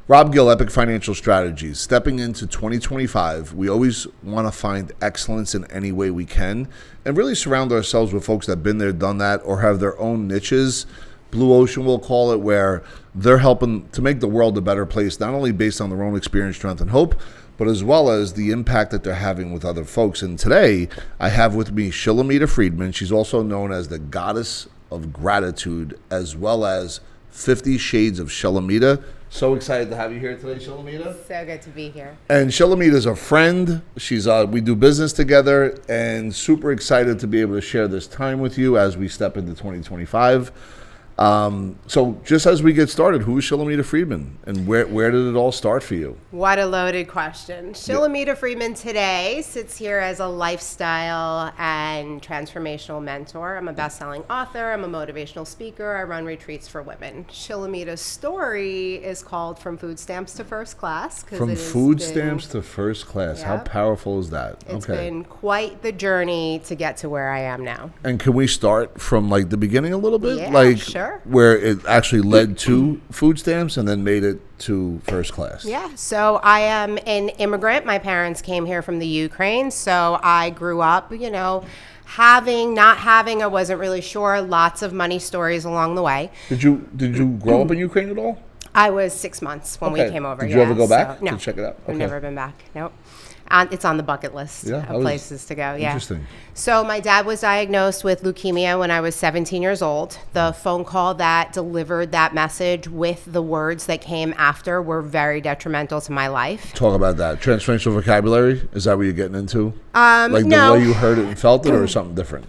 Rob Gill, Epic Financial Strategies. Stepping into 2025, we always want to find excellence in any way we can and really surround ourselves with folks that have been there, done that, or have their own niches. Blue Ocean, we'll call it, where they're helping to make the world a better place, not only based on their own experience, strength, and hope, but as well as the impact that they're having with other folks. And today, I have with me Shilamida Friedman. She's also known as the Goddess of Gratitude, as well as 50 Shades of Shilamida. So excited to have you here today, Shilamida. So good to be here. And Shilamida is a friend. We do business together, and super excited to be able to share this time with you as we step into 2025. So just as we get started, who is Shilamida Friedman, and where did it all start for you? What a loaded question. Shilamida Friedman today sits here as a lifestyle and transformational mentor. I'm a best-selling author. I'm a motivational speaker. I run retreats for women. Shilamida's story is called From Food Stamps to First Class. From food stamps to first class. Yep. How powerful is that? It's been quite the journey to get to where I am now. And can we start from like the beginning a little bit? Yeah, sure. Where it actually led to food stamps and then made it to first class. Yeah, so I am an immigrant. My parents came here from the Ukraine, so I grew up, having, not having, I wasn't really sure. Lots of money stories along the way. Did you grow up in Ukraine at all? I was 6 months when we came over. Did you ever go back no, to check it out? I've never been back. Nope. It's on the bucket list of places to go. Yeah. Interesting. So my dad was diagnosed with leukemia when I was 17 years old. The phone call that delivered that message with the words that came after were very detrimental to my life. Talk about that. Transformational vocabulary? Is that what you're getting into? No. The way you heard it and felt it, or something different?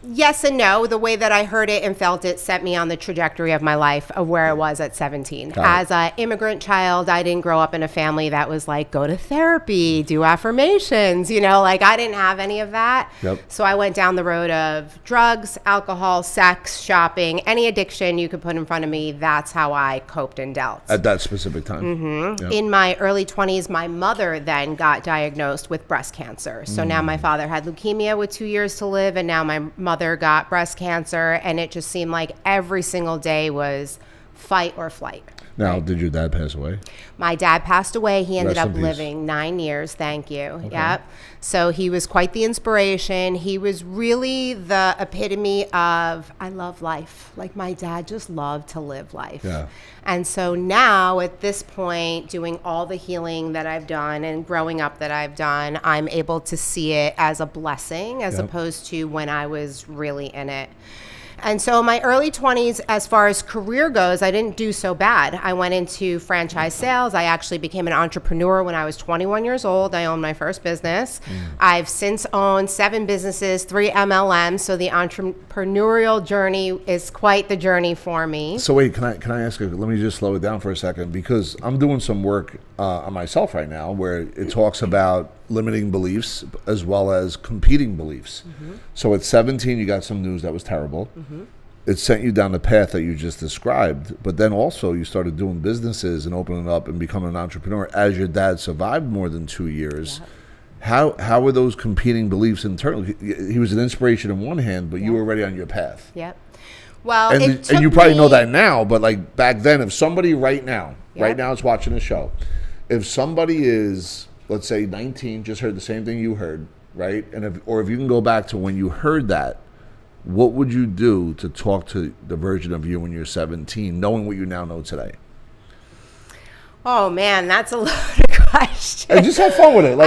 Yes and no. The way that I heard it and felt it set me on the trajectory of my life of where I was at 17. As an immigrant child, I didn't grow up in a family that was like, go to therapy, do affirmations, I didn't have any of that. Yep. So I went down the road of drugs, alcohol, sex, shopping, any addiction you could put in front of me. That's how I coped and dealt. At that specific time. Mm-hmm. Yep. In my early 20s, my mother then got diagnosed with breast cancer. So now my father had leukemia with 2 years to live, and now my mother got breast cancer, and it just seemed like every single day was fight or flight. Now, Did your dad pass away? My dad passed away. He ended Rest up in living 9 years. Thank you. Okay. Yep. So he was quite the inspiration. He was really the epitome of, I love life. Like my dad just loved to live life. Yeah. And so now at this point, doing all the healing that I've done and growing up that I've done, I'm able to see it as a blessing as opposed to when I was really in it. And so my early 20s, as far as career goes, I didn't do so bad. I went into franchise sales. I actually became an entrepreneur when I was 21 years old. I owned my first business. I've since owned 7 businesses, 3 MLMs. So the entrepreneurial journey is quite the journey for me. So wait, can I ask you, let me just slow it down for a second, because I'm doing some work on myself right now where it talks about limiting beliefs as well as competing beliefs. Mm-hmm. So at 17, you got some news that was terrible. Mm-hmm. It sent you down the path that you just described, but then also you started doing businesses and opening up and becoming an entrepreneur as your dad survived more than 2 years. Yep. How were those competing beliefs internally? He was an inspiration on one hand, but you were already on your path. Yep. Well, and you probably know that now, but like back then, if somebody right now is watching the show, if somebody is, let's say 19, just heard the same thing you heard, right? And if you can go back to when you heard that, what would you do to talk to the version of you when you're 17, knowing what you now know today? Oh man, that's a loaded question. And just have fun with it.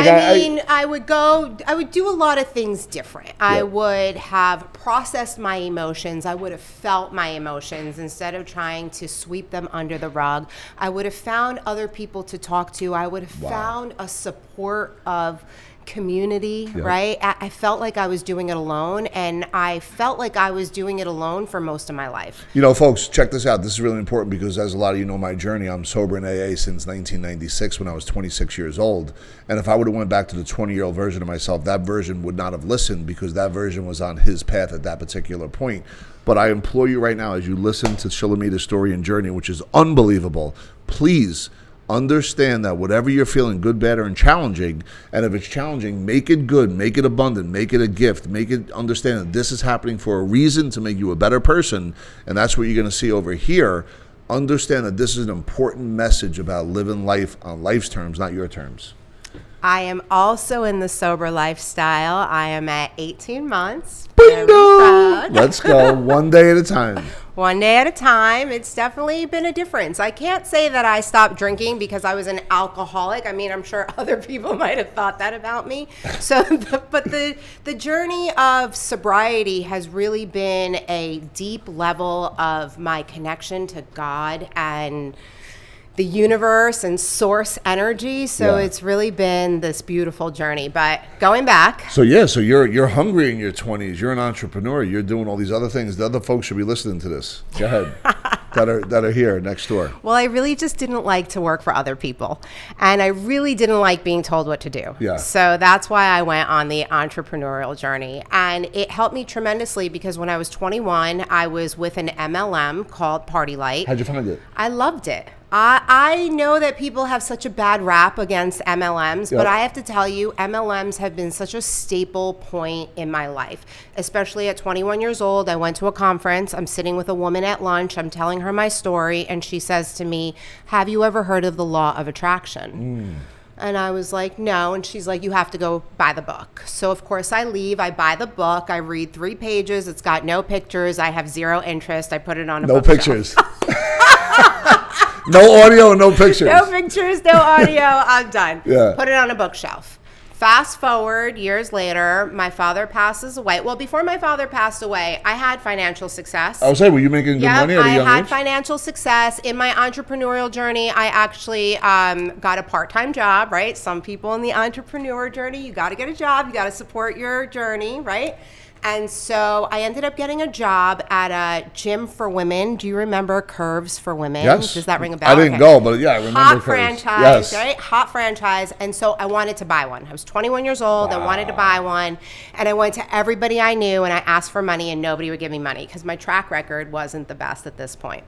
I would do a lot of things different. Yep. I would have processed my emotions. I would have felt my emotions instead of trying to sweep them under the rug. I would have found other people to talk to. I would have found a support of community, right? I felt like I was doing it alone, and I felt like I was doing it alone for most of my life. Folks, check this out. This is really important because, as a lot of you know my journey, I'm sober in AA since 1996 when I was 26 years old. And if I would have went back to the 20-year-old version of myself, that version would not have listened because that version was on his path at that particular point. But I implore you right now, as you listen to Shilamida's story and journey, which is unbelievable, please understand that whatever you're feeling, good, bad, or challenging, and if it's challenging, make it good, make it abundant, make it a gift, make it understand that this is happening for a reason to make you a better person, and that's what you're going to see over here understand that this is an important message about living life on life's terms, not your terms. I am also in the sober lifestyle. I am at 18 months. Bingo! Let's go. One day at a time. One day at a time. It's definitely been a difference. I can't say that I stopped drinking because I was an alcoholic. I mean, I'm sure other people might have thought that about me. So, but the journey of sobriety has really been a deep level of my connection to God and the universe and source energy. So it's really been this beautiful journey. But going back. So you're hungry in your 20s. You're an entrepreneur. You're doing all these other things. The other folks should be listening to this. Go ahead. that are here next door. Well, I really just didn't like to work for other people. And I really didn't like being told what to do. Yeah. So that's why I went on the entrepreneurial journey. And it helped me tremendously because when I was 21, I was with an MLM called Party Light. How'd you find it? I loved it. I know that people have such a bad rap against MLMs, but I have to tell you, MLMs have been such a staple point in my life, especially at 21 years old. I went to a conference. I'm sitting with a woman at lunch. I'm telling her my story, and she says to me, "Have you ever heard of the law of attraction?" And I was like, no. And she's like, you have to go buy the book. So, of course, I leave. I buy the book. I read 3 pages. It's got no pictures. I have zero interest. I put it on a bookshelf. No pictures. No audio, no pictures. No pictures, no audio. I'm done. Yeah. Put it on a bookshelf. Fast forward years later, my father passes away. Well, before my father passed away, I had financial success. I was saying, were you making good money at a young age? I had financial success. In my entrepreneurial journey, I actually got a part-time job, right? Some people in the entrepreneur journey, you got to get a job. You got to support your journey, right? And so I ended up getting a job at a gym for women. Do you remember Curves for Women? Yes. Does that ring a bell? I didn't go, but yeah, I remember Hot Curves. franchise, right? Hot franchise. And so I wanted to buy one. I was 21 years old. Wow. I wanted to buy one. And I went to everybody I knew and I asked for money and nobody would give me money because my track record wasn't the best at this point.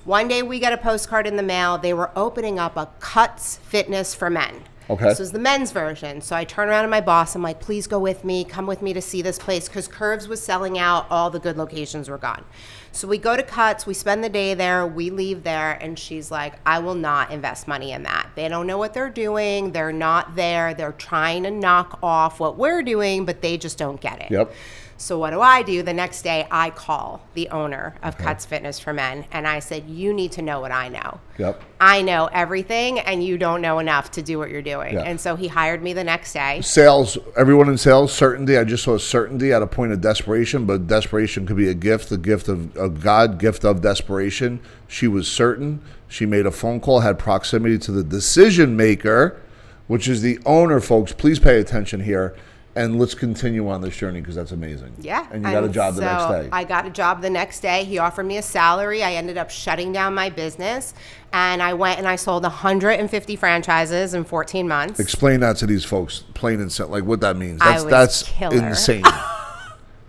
One day we got a postcard in the mail. They were opening up a Cuts Fitness for Men. Okay. This was the men's version. So I turn around to my boss. I'm like, please go with me. Come with me to see this place because Curves was selling out. All the good locations were gone. So we go to Cuts. We spend the day there. We leave there. And she's like, I will not invest money in that. They don't know what they're doing. They're not there. They're trying to knock off what we're doing, but they just don't get it. Yep. So what do? The next day, I call the owner of Cuts Fitness for Men, and I said, you need to know what I know. Yep. I know everything, and you don't know enough to do what you're doing. Yeah. And so he hired me the next day. Sales, everyone in sales, certainty. I just saw certainty at a point of desperation, but desperation could be a gift of God, gift of desperation. She was certain. She made a phone call, had proximity to the decision maker, which is the owner, folks. Please pay attention here. And let's continue on this journey because that's amazing. Yeah. And you got a job the next day. I got a job the next day. He offered me a salary. I ended up shutting down my business. And I went and I sold 150 franchises in 14 months. Explain that to these folks, plain and simple, like what that means. That's killer. Insane.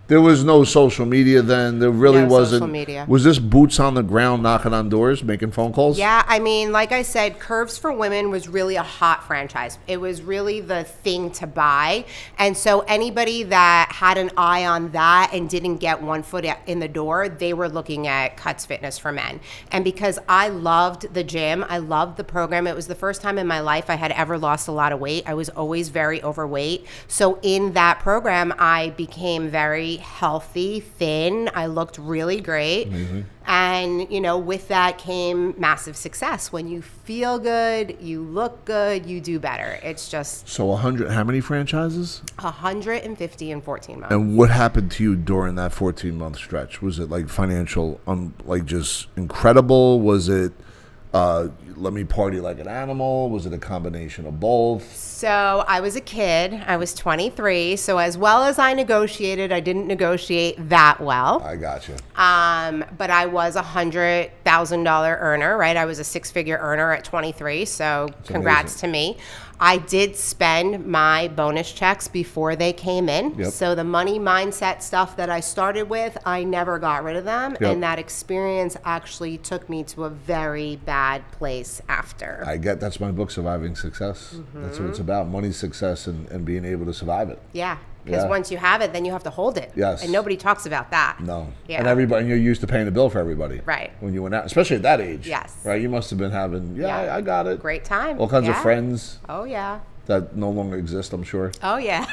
There was no social media then. There really wasn't. Social media. Was this boots on the ground, knocking on doors, making phone calls? Yeah, I mean, like I said, Curves for Women was really a hot franchise. It was really the thing to buy. And so anybody that had an eye on that and didn't get one foot in the door, they were looking at Cuts Fitness for Men. And because I loved the gym, I loved the program. It was the first time in my life I had ever lost a lot of weight. I was always very overweight. So in that program, I became very healthy, thin. I looked really great. Amazing. And, you know, with that came massive success. When you feel good, you look good, you do better. It's just... So 100, how many franchises? 150 in 14 months. And what happened to you during that 14-month stretch? Was it like financial, like just incredible? Was it, let me party like an animal? Was it a combination of both? So I was a kid. I was 23. So as well as I negotiated, I didn't negotiate that well. I got you. But I was a $100,000 earner, right? I was a 6-figure earner at 23. So that's congrats amazing. To me. I did spend my bonus checks before they came in. Yep. So the money mindset stuff that I started with, I never got rid of them. Yep. And that experience actually took me to a very bad place after. That's my book, Surviving Success. Mm-hmm. That's what it's about, money, success, and being able to survive it. Yeah. Because once you have it, then you have to hold it. Yes. And nobody talks about that. No. Yeah. And everybody, you're used to paying the bill for everybody. Right. When you went out, especially at that age. Yes. Right. You must have been having, I got it. Great time. All kinds of friends. Oh, yeah. That no longer exist, I'm sure. Oh, yeah.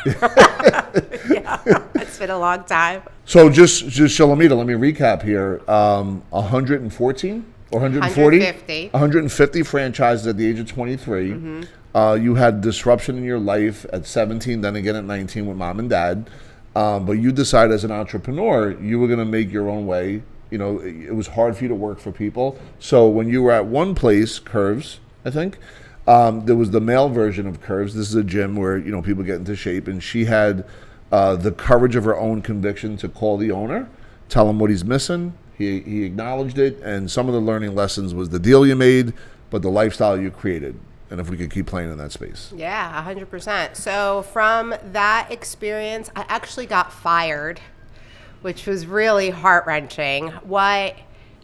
It's been a long time. So just Shilamida, let me recap here. 114 or 140? 150 franchises at the age of 23. Mm-hmm. You had disruption in your life at 17, then again at 19 with mom and dad. But you decided as an entrepreneur, you were going to make your own way. You know, it was hard for you to work for people. So when you were at one place, Curves, I think, there was the male version of Curves. This is a gym where, you know, people get into shape. And she had the courage of her own conviction to call the owner, tell him what he's missing. He acknowledged it. And some of the learning lessons was the deal you made, but the lifestyle you created. And if we could keep playing in that space. Yeah, 100%. So from that experience, I actually got fired, which was really heart-wrenching. What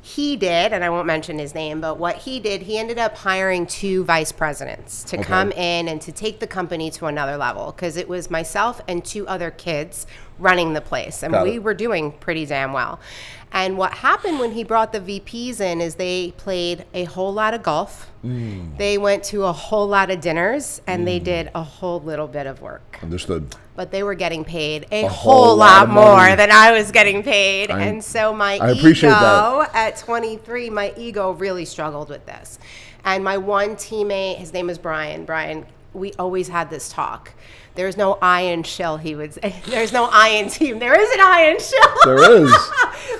he did, and I won't mention his name, but what he did, he ended up hiring 2 vice presidents to come in and to take the company to another level, because it was myself and 2 other kids running the place, and we were doing pretty damn well. And what happened when he brought the VPs in is they played a whole lot of golf. They went to a whole lot of dinners, and they did a whole little bit of work. Understood. But they were getting paid a whole lot more than I was getting paid. And so my ego at 23, my ego really struggled with this. And my one teammate, his name is Brian. Brian, we always had this talk. There's no I in Shill, he would say. There's no I in team. There is an I in Shill. There is.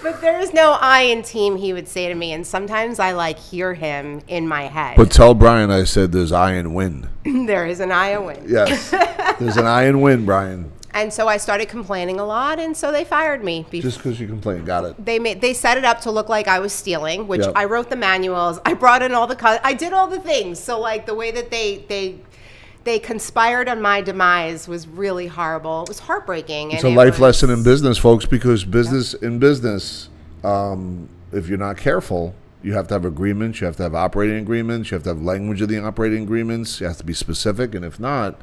But there's no I in team, he would say to me. And sometimes I like hear him in my head. But tell Brian I said there's I in win. There is an I in win. Yes. There's an I in win, Brian. And so I started complaining a lot, and so they fired me. Just because you complained. Got it. They set it up to look like I was stealing, which I wrote the manuals. I brought in all the I did all the things. So like the way that they conspired on my demise was really horrible. It was heartbreaking. It's a life lesson in business, folks, because in business, if you're not careful, you have to have agreements, you have to have operating agreements, you have to have language of the operating agreements, you have to be specific, and if not,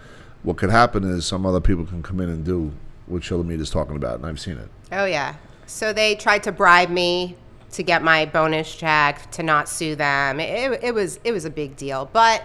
what could happen is some other people can come in and do what Shilamida is talking about, and I've seen it. Oh, yeah. So they tried to bribe me to get my bonus check, to not sue them. It was a big deal. But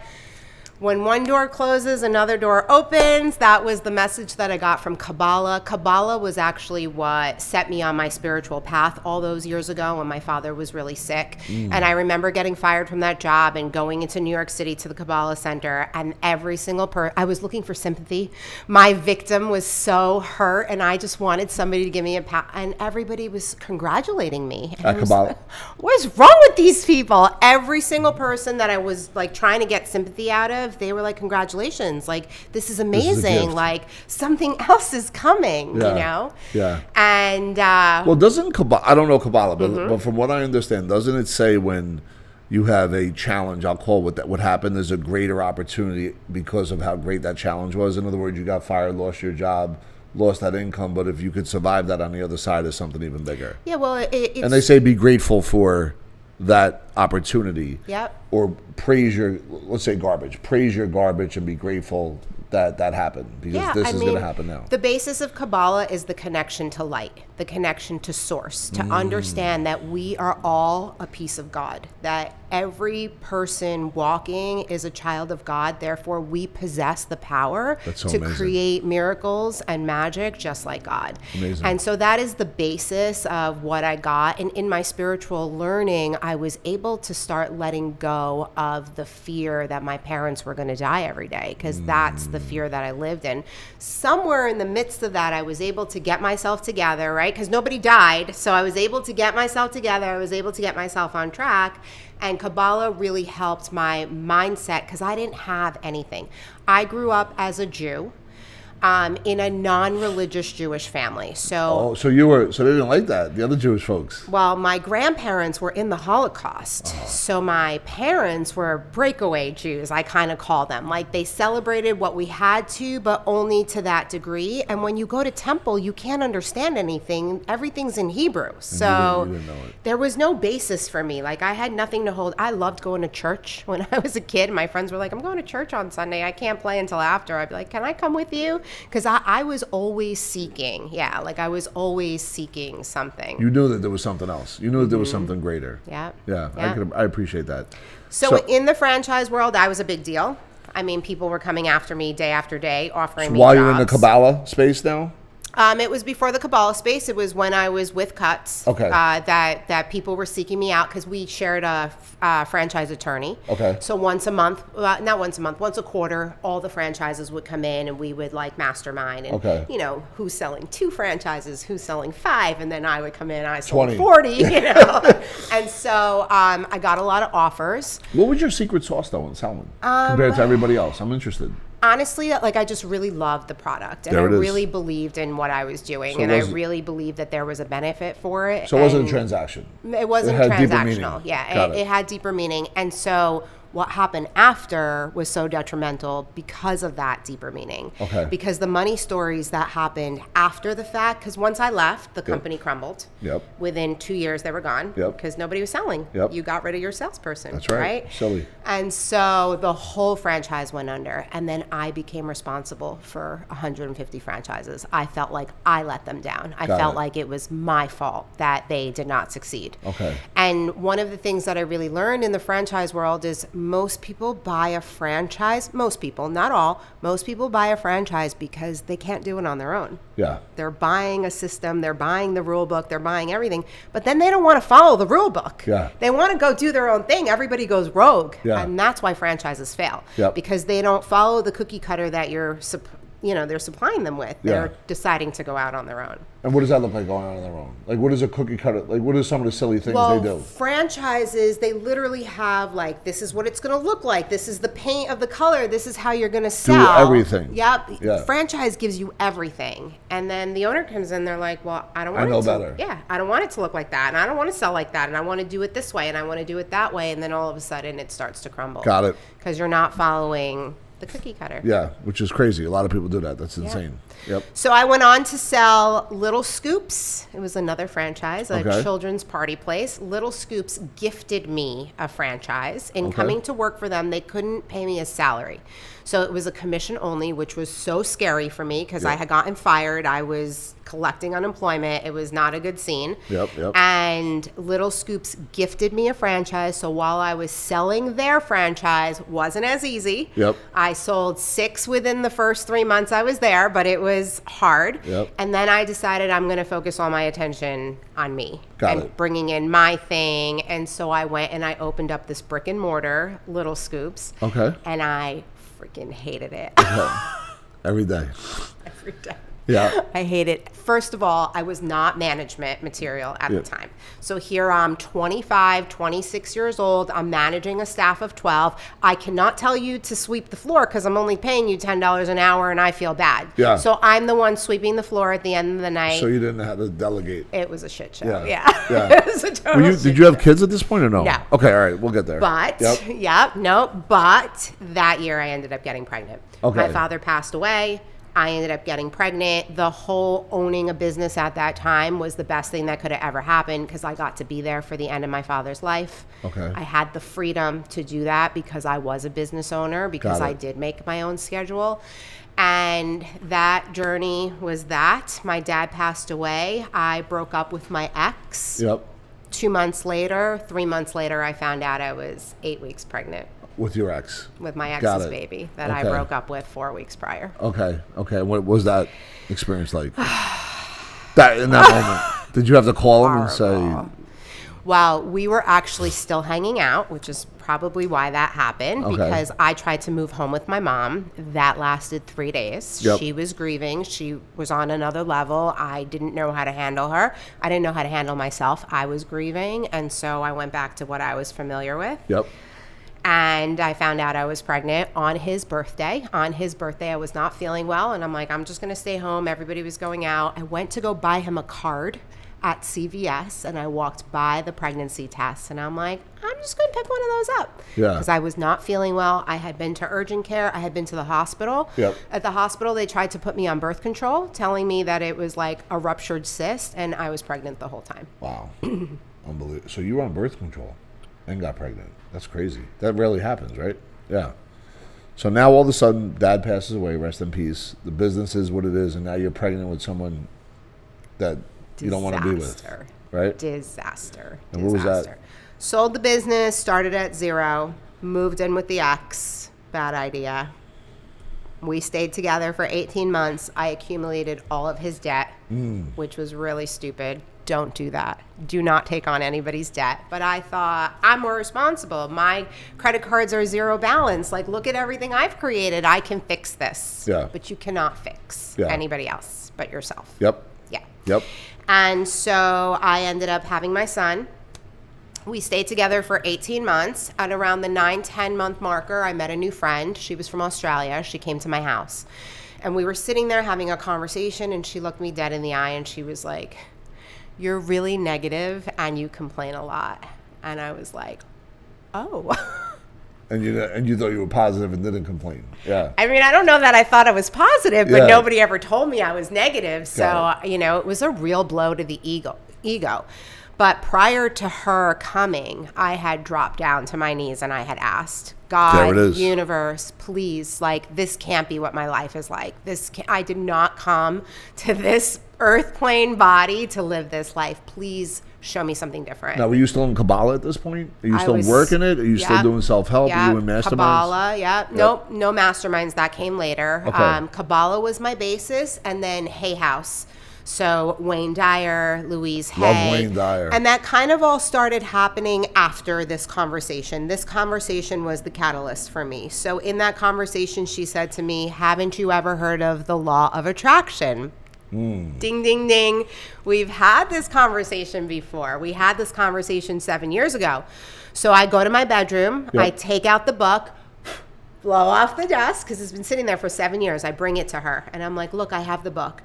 when one door closes, another door opens. That was the message that I got from Kabbalah. Kabbalah was actually what set me on my spiritual path all those years ago when my father was really sick. And I remember getting fired from that job and going into New York City to the Kabbalah Center, and every single I was looking for sympathy. My victim was so hurt, and I just wanted somebody to give me a pat, and everybody was congratulating me. At Kabbalah? What's wrong with these people? Every single person that I was like trying to get sympathy out of, they were like, congratulations, like this is amazing, like something else is coming, you know? Yeah. And well, doesn't Kabbalah, I don't know Kabbalah, but from what I understand, doesn't it say when you have a challenge, I'll call what happened, there's a greater opportunity because of how great that challenge was? In other words, you got fired, lost your job, lost that income, but if you could survive that on the other side is something even bigger. Yeah, well, and they say be grateful for that opportunity. Yep. Or praise your garbage and be grateful that happened, because this is going to happen now. The basis of Kabbalah is the connection to light, the connection to source, to understand that we are all a piece of God, that every person walking is a child of God. Therefore, we possess the power to create miracles and magic just like God. Amazing. And so that is the basis of what I got. And in my spiritual learning, I was able to start letting go of the fear that my parents were going to die every day, because that's the fear that I lived in. Somewhere in the midst of that, I was able to get myself together, right? Because nobody died. So I was able to get myself together. I was able to get myself on track. And Kabbalah really helped my mindset, because I didn't have anything. I grew up as a Jew in a non-religious Jewish family. So they didn't like that, the other Jewish folks. Well, my grandparents were in the Holocaust. So my parents were breakaway Jews, I kind of call them. Like, they celebrated what we had to, but only to that degree. And when you go to temple, you can't understand anything. Everything's in Hebrew. So you didn't know it. There was no basis for me. Like, I had nothing to hold. I loved going to church when I was a kid. My friends were like, I'm going to church on Sunday. I can't play until after. I'd be like, can I come with you? Because I was always seeking. Yeah, like I was always seeking something. You knew that there was something else. You knew that there was something greater. Yeah. Yeah, Yeah. I appreciate that. So in the franchise world, I was a big deal. I mean, people were coming after me day after day, offering me while jobs. you're in the Kabbalah space now? It was before the Kabbalah space. It was when I was with Cuts. Okay. That people were seeking me out because we shared a franchise attorney. Okay. So once a month, not once a month, once a quarter, all the franchises would come in and we would like mastermind and, Okay. you know, who's selling 2 franchises, who's selling 5. And then I would come in, I sold 20. 40, you know. And so I got a lot of offers. What was your secret sauce, though, in selling compared to everybody else? I'm interested. Honestly, like I just really loved the product and I really believed in what I was doing So and I really believed that there was a benefit for it. So it wasn't a transaction? It wasn't It had deeper meaning. transactional. Yeah, Got it had deeper meaning. And so what happened after was so detrimental because of that deeper meaning. Okay. Because the money stories that happened after the fact, because once I left, the company crumbled. Yep. Within 2 years, they were gone. Yep. Because nobody was selling. Yep. You got rid of your salesperson. That's right. Silly. And so the whole franchise went under. And then I became responsible for 150 franchises. I felt like I let them down. I felt like it was my fault that they did not succeed. Okay. And one of the things that I really learned in the franchise world is most people buy a franchise. Most people, not all, most people buy a franchise because they can't do it on their own. Yeah. They're buying a system, they're buying the rule book, they're buying everything, but then they don't want to follow the rule book. Yeah. They want to go do their own thing. Everybody goes rogue. Yeah. And that's why franchises fail. Yep. Because they don't follow the cookie cutter that they're supplying them with. Yeah. They're deciding to go out on their own. And what does that look like going on their own? Like, what is a cookie cutter? Like, what are some of the silly things they do? Franchises, they literally have like, this is what it's going to look like. This is the paint of the color. This is how you're going to sell. Do everything. Yep. Yeah. Franchise gives you everything. And then the owner comes in, they're like, well, I don't want I know it to. better. Yeah. I don't want it to look like that. And I don't want to sell like that. And I want to do it this way. And I want to do it that way. And then all of a sudden it starts to crumble. Got it. Because you're not following the cookie cutter. Yeah, which is crazy. A lot of people do that. That's insane. Yep. So I went on to sell Little Scoops. It was another franchise, a children's party place. Little Scoops gifted me a franchise. In coming to work for them, they couldn't pay me a salary. So it was a commission only, which was so scary for me because I had gotten fired. I was collecting unemployment. It was not a good scene. Yep. And Little Scoops gifted me a franchise. So while I was selling their franchise, wasn't as easy. Yep. I sold 6 within the first 3 months I was there, but it was hard. Yep. And then I decided I'm going to focus all my attention on me and bringing in my thing. And so I went and I opened up this brick and mortar Little Scoops. Okay. And I freaking hated it. Every day. Every day. Yeah. I hate it. First of all, I was not management material at the time. So here I'm 25, 26 years old. I'm managing a staff of 12. I cannot tell you to sweep the floor because I'm only paying you $10 an hour and I feel bad. Yeah. So I'm the one sweeping the floor at the end of the night. So you didn't have to delegate. It was a shit show. Yeah. It was a total shit Did you have kids at this point or no? No. Okay, all right, we'll get there. But, but that year I ended up getting pregnant. Okay. My father passed away. I ended up getting pregnant. The whole owning a business at that time was the best thing that could have ever happened because I got to be there for the end of my father's life. Okay. I had the freedom to do that because I was a business owner, because I did make my own schedule. And that journey was that. My dad passed away. I broke up with my ex. Yep. 2 months later, 3 months later, I found out I was 8 weeks pregnant. With your ex? With my ex's baby that I broke up with 4 weeks prior. Okay. What was that experience like? In that moment, did you have to call him and say? Well, we were actually still hanging out, which is probably why that happened, because I tried to move home with my mom. That lasted 3 days. Yep. She was grieving. She was on another level. I didn't know how to handle her. I didn't know how to handle myself. I was grieving, and so I went back to what I was familiar with. Yep. And I found out I was pregnant on his birthday. On his birthday, I was not feeling well. And I'm like, I'm just going to stay home. Everybody was going out. I went to go buy him a card at CVS. And I walked by the pregnancy test. And I'm like, I'm just going to pick one of those up. Yeah. Because I was not feeling well. I had been to urgent care. I had been to the hospital. Yep. At the hospital, they tried to put me on birth control, telling me that it was like a ruptured cyst. And I was pregnant the whole time. Wow. Unbelievable. So you were on birth control and got pregnant. That's crazy. That rarely happens, right? Yeah. So now all of a sudden, dad passes away, rest in peace. The business is what it is, and now you're pregnant with someone that you don't want to be with, right? Disaster. And what was that? Sold the business, started at zero, moved in with the ex. Bad idea. We stayed together for 18 months. I accumulated all of his debt, which was really stupid. Don't do that. Do not take on anybody's debt. But I thought, I'm more responsible. My credit cards are zero balance. Like, look at everything I've created. I can fix this. Yeah. But you cannot fix anybody else but yourself. Yep. Yeah. Yep. And so I ended up having my son. We stayed together for 18 months. At around the 9-10 month marker, I met a new friend. She was from Australia. She came to my house. And we were sitting there having a conversation, and she looked me dead in the eye, and she was like, "You're really negative, and you complain a lot." And I was like, oh. And you thought you were positive and didn't complain. Yeah. I mean, I don't know that I thought I was positive, but nobody ever told me I was negative. So, it was a real blow to the ego. But prior to her coming, I had dropped down to my knees and I had asked, God, universe, please, like, this can't be what my life is like. I did not come to this earth plane body to live this life. Please show me something different. Now, were you still in Kabbalah at this point? Are you still working it? Are you still doing self-help? Are you in masterminds? Kabbalah, Nope, no masterminds. That came later. Okay. Kabbalah was my basis, and then Hay House. So Wayne Dyer, Louise Hay. Love Wayne Dyer. And that kind of all started happening after this conversation. This conversation was the catalyst for me. So in that conversation, she said to me, haven't you ever heard of the law of attraction? Ding, ding, ding. We've had this conversation before. We had this conversation 7 years ago. So I go to my bedroom. Yep. I take out the book, blow off the dust, because it's been sitting there for 7 years. I bring it to her, and I'm like, look, I have the book.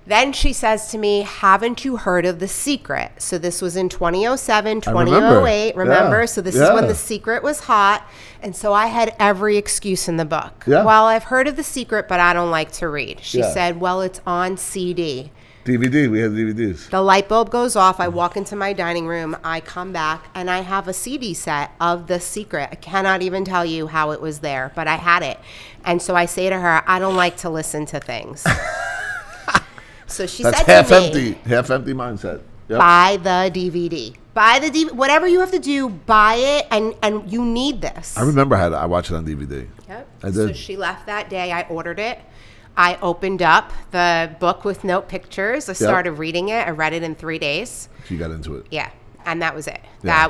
Then she says to me, haven't you heard of The Secret? So this was in 2007, 2008, remember? Yeah. So this is when The Secret was hot. And so I had every excuse in the book. Yeah. Well, I've heard of The Secret, but I don't like to read. She said, well, it's on CD. DVD, we had DVDs. The light bulb goes off. I walk into my dining room. I come back, and I have a CD set of The Secret. I cannot even tell you how it was there, but I had it. And so I say to her, I don't like to listen to things. So she said to me, half empty mindset. Yep. Buy the DVD. Buy the DVD. Whatever you have to do, buy it, and you need this. I remember I watched it on DVD. Yep. I did. So she left that day. I ordered it. I opened up the book with note pictures. I started reading it. I read it in 3 days. So you got into it. Yeah. And that was it. Yeah.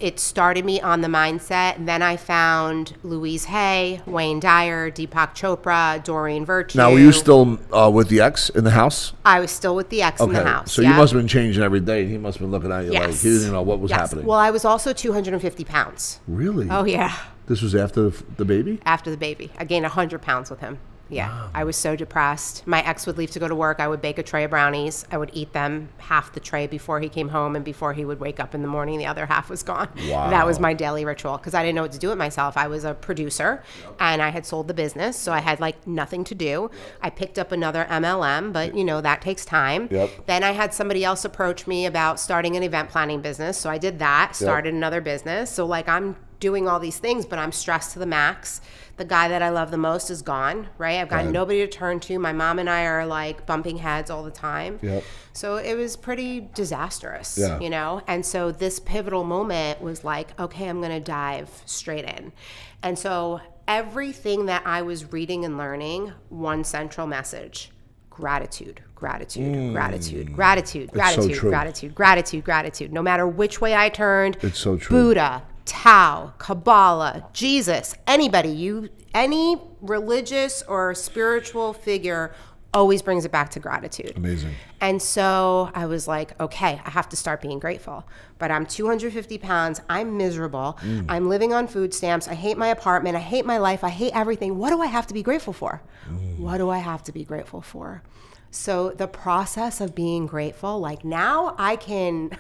It started me on the mindset. And then I found Louise Hay, Wayne Dyer, Deepak Chopra, Doreen Virtue. Now, were you still with the ex in the house? I was still with the ex in the house. So you must have been changing every day. He must have been looking at you like he didn't know what was happening. Well, I was also 250 pounds. Really? Oh, yeah. This was after the baby? After the baby. I gained 100 pounds with him. Yeah, wow. I was so depressed. My ex would leave to go to work. I would bake a tray of brownies. I would eat them, half the tray before he came home, and before he would wake up in the morning, the other half was gone. Wow. That was my daily ritual, because I didn't know what to do with myself. I was a producer, and I had sold the business, so I had like nothing to do. I picked up another MLM, but that takes time. Yep. Then I had somebody else approach me about starting an event planning business, so I did that, started another business. So like I'm doing all these things, but I'm stressed to the max. The guy that I love the most is gone, right? I've got nobody to turn to. My mom and I are like bumping heads all the time. Yep. So it was pretty disastrous, And so this pivotal moment was like, okay, I'm going to dive straight in. And so everything that I was reading and learning, one central message: gratitude, gratitude, gratitude, gratitude, gratitude, gratitude, gratitude, gratitude. No matter which way I turned, it's so true. Buddha, Tao, Kabbalah, Jesus, anybody, any religious or spiritual figure always brings it back to gratitude. Amazing. And so I was like, okay, I have to start being grateful. But I'm 250 pounds. I'm miserable. I'm living on food stamps. I hate my apartment. I hate my life. I hate everything. What do I have to be grateful for? What do I have to be grateful for? So the process of being grateful, like now I can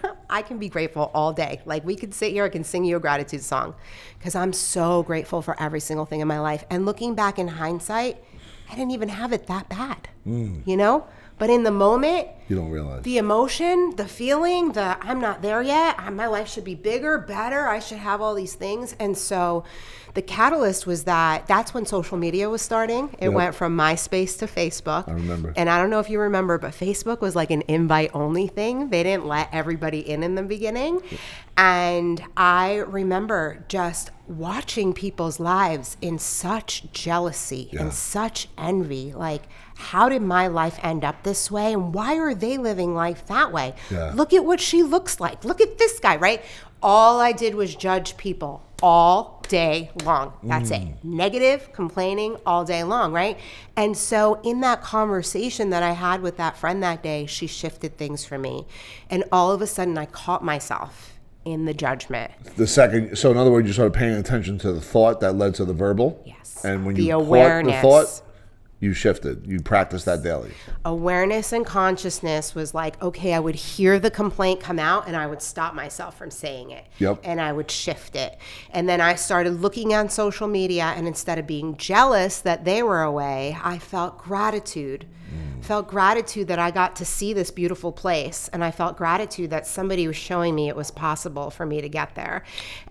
be grateful all day. Like we could sit here, I can sing you a gratitude song because I'm so grateful for every single thing in my life. And looking back in hindsight, I didn't even have it that bad, But in the moment, You don't realize. The emotion, the feeling, I'm not there yet. My life should be bigger, better. I should have all these things. And so the catalyst was that's when social media was starting. It went from MySpace to Facebook. I remember. And I don't know if you remember, but Facebook was like an invite-only thing. They didn't let everybody in the beginning. And I remember just watching people's lives in such jealousy and such envy. Like, how did my life end up this way? And why are they living life that way? Yeah. Look at what she looks like. Look at this guy, right? All I did was judge people all day long. That's it. Negative, complaining all day long, right? And so in that conversation that I had with that friend that day, she shifted things for me. And all of a sudden, I caught myself in the judgment. So in other words, you started paying attention to the thought that led to the verbal. Yes. And when The you awareness. caught the thought, you shifted. You practiced that daily. Awareness and consciousness was like, okay, I would hear the complaint come out and I would stop myself from saying it. Yep. And I would shift it. And then I started looking on social media, and instead of being jealous that they were away, I felt gratitude. Felt gratitude that I got to see this beautiful place. And I felt gratitude that somebody was showing me it was possible for me to get there.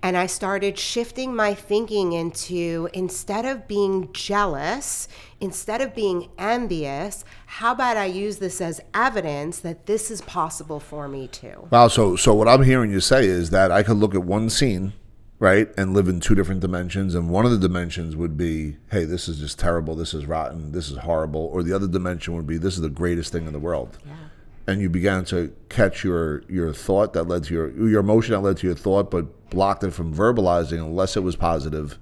And I started shifting my thinking into, instead of being jealous, instead of being envious, how about I use this as evidence that this is possible for me too? Wow. So what I'm hearing you say is that I could look at one scene, right, and live in two different dimensions. And one of the dimensions would be, hey, this is just terrible. This is rotten. This is horrible. Or the other dimension would be, this is the greatest thing in the world. Yeah. And you began to catch your thought that led to your emotion that led to your thought, but blocked it from verbalizing unless it was positive.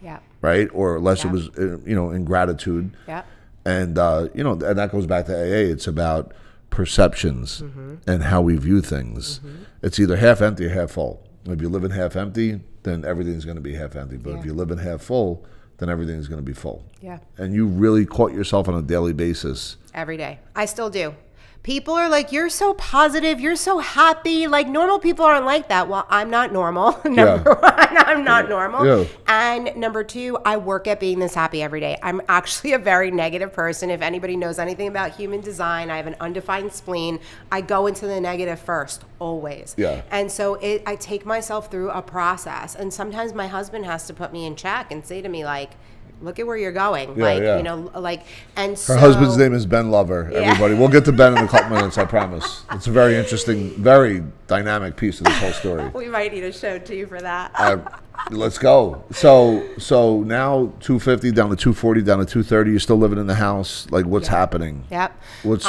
Yeah. Right? Or unless it was, in gratitude. Yeah. And, and that goes back to AA. It's about perceptions and how we view things. It's either half empty or half full. If you live in half empty, then everything's going to be half empty. But if you live in half full, then everything's going to be full. Yeah. And you really caught yourself on a daily basis. Every day. I still do. People are like, you're so positive, you're so happy. Like, normal people aren't like that. Well, I'm not normal. Number one, I'm not normal. Yeah. And number two, I work at being this happy every day. I'm actually a very negative person. If anybody knows anything about human design, I have an undefined spleen. I go into the negative first, always. Yeah. And so I take myself through a process. And sometimes my husband has to put me in check and say to me, like, look at where you're going. And so her husband's name is Ben Lover, everybody. We'll get to Ben in a couple minutes, I promise. It's a very interesting, very dynamic piece of this whole story. We might need a show too for that. Let's go. So now 250 down to 240 down to 230. You're still living in the house. Like, what's happening? Yep. What's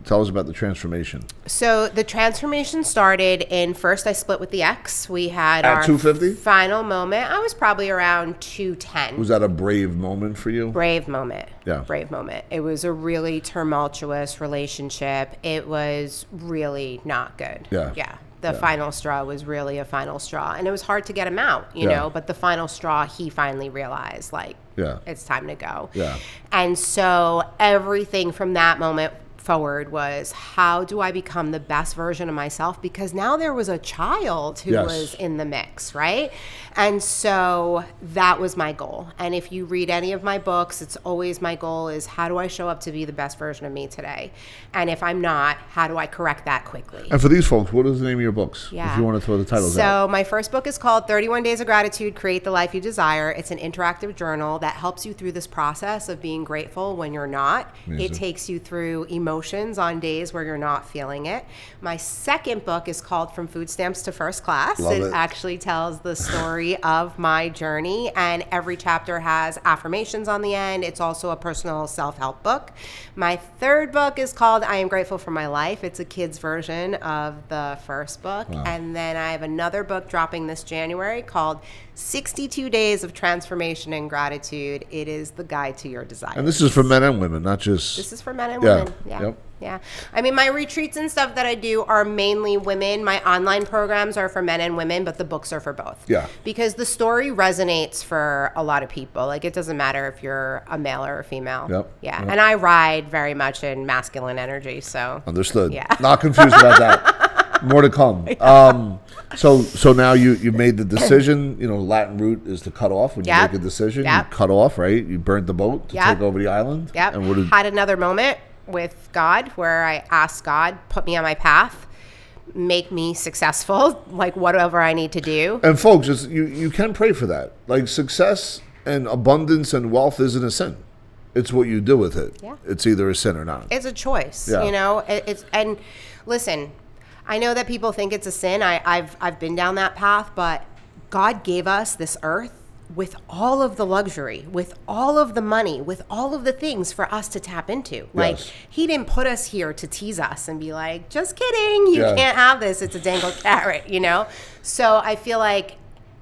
tell us about the transformation. So the transformation started in, first I split with the ex. We had At our 250? final moment. I was probably around 210. Was that a brave moment for you? Brave moment. Yeah. Brave moment. It was a really tumultuous relationship. It was really not good. Yeah. Yeah. The final straw was really a final straw. And it was hard to get him out, you know, but the final straw, he finally realized, like, it's time to go. Yeah. And so everything from that moment forward was, how do I become the best version of myself? Because now there was a child who was in the mix, right? And so that was my goal. And if you read any of my books, it's always my goal is, how do I show up to be the best version of me today? And if I'm not, how do I correct that quickly? And for these folks, what is the name of your books? Yeah. If you want to throw the titles out. So my first book is called 31 Days of Gratitude, Create the Life You Desire. It's an interactive journal that helps you through this process of being grateful when you're not. Amazing. It takes you through emotions on days where you're not feeling it. My second book is called From Food Stamps to First Class. Love it. Actually tells the story of my journey, and every chapter has affirmations on the end. It's also a personal self-help book. My third book is called I Am Grateful for My Life. It's a kid's version of the first book. Wow. And then I have another book dropping this January called 62 Days of Transformation and Gratitude. It is the guide to your desires. And this is for men and women, not just... This is for men and women. Yeah. Yep. Yeah. I mean, my retreats and stuff that I do are mainly women. My online programs are for men and women, but the books are for both. Yeah. Because the story resonates for a lot of people. Like, it doesn't matter if you're a male or a female. Yep. Yeah. Yep. And I ride very much in masculine energy, so. Understood. Yeah. Not confused about that. More to come. So now you've made the decision. You know, Latin root is to cut off. When you make a decision, you cut off, right? You burnt the boat to take over the island. Yep. And Had another moment. with God, where I asked God, put me on my path, make me successful, like whatever I need to do. And folks, you can pray for that. Like success and abundance and wealth isn't a sin. It's what you do with it. Yeah. It's either a sin or not. It's a choice, Yeah. you know. And listen, I know that people think it's a sin. I've been down that path, but God gave us this earth with all of the luxury, with all of the money, with all of the things for us to tap into. Like, Yes. he didn't put us here to tease us and be like, just kidding, you can't have this. It's a dangled carrot, you know? So I feel like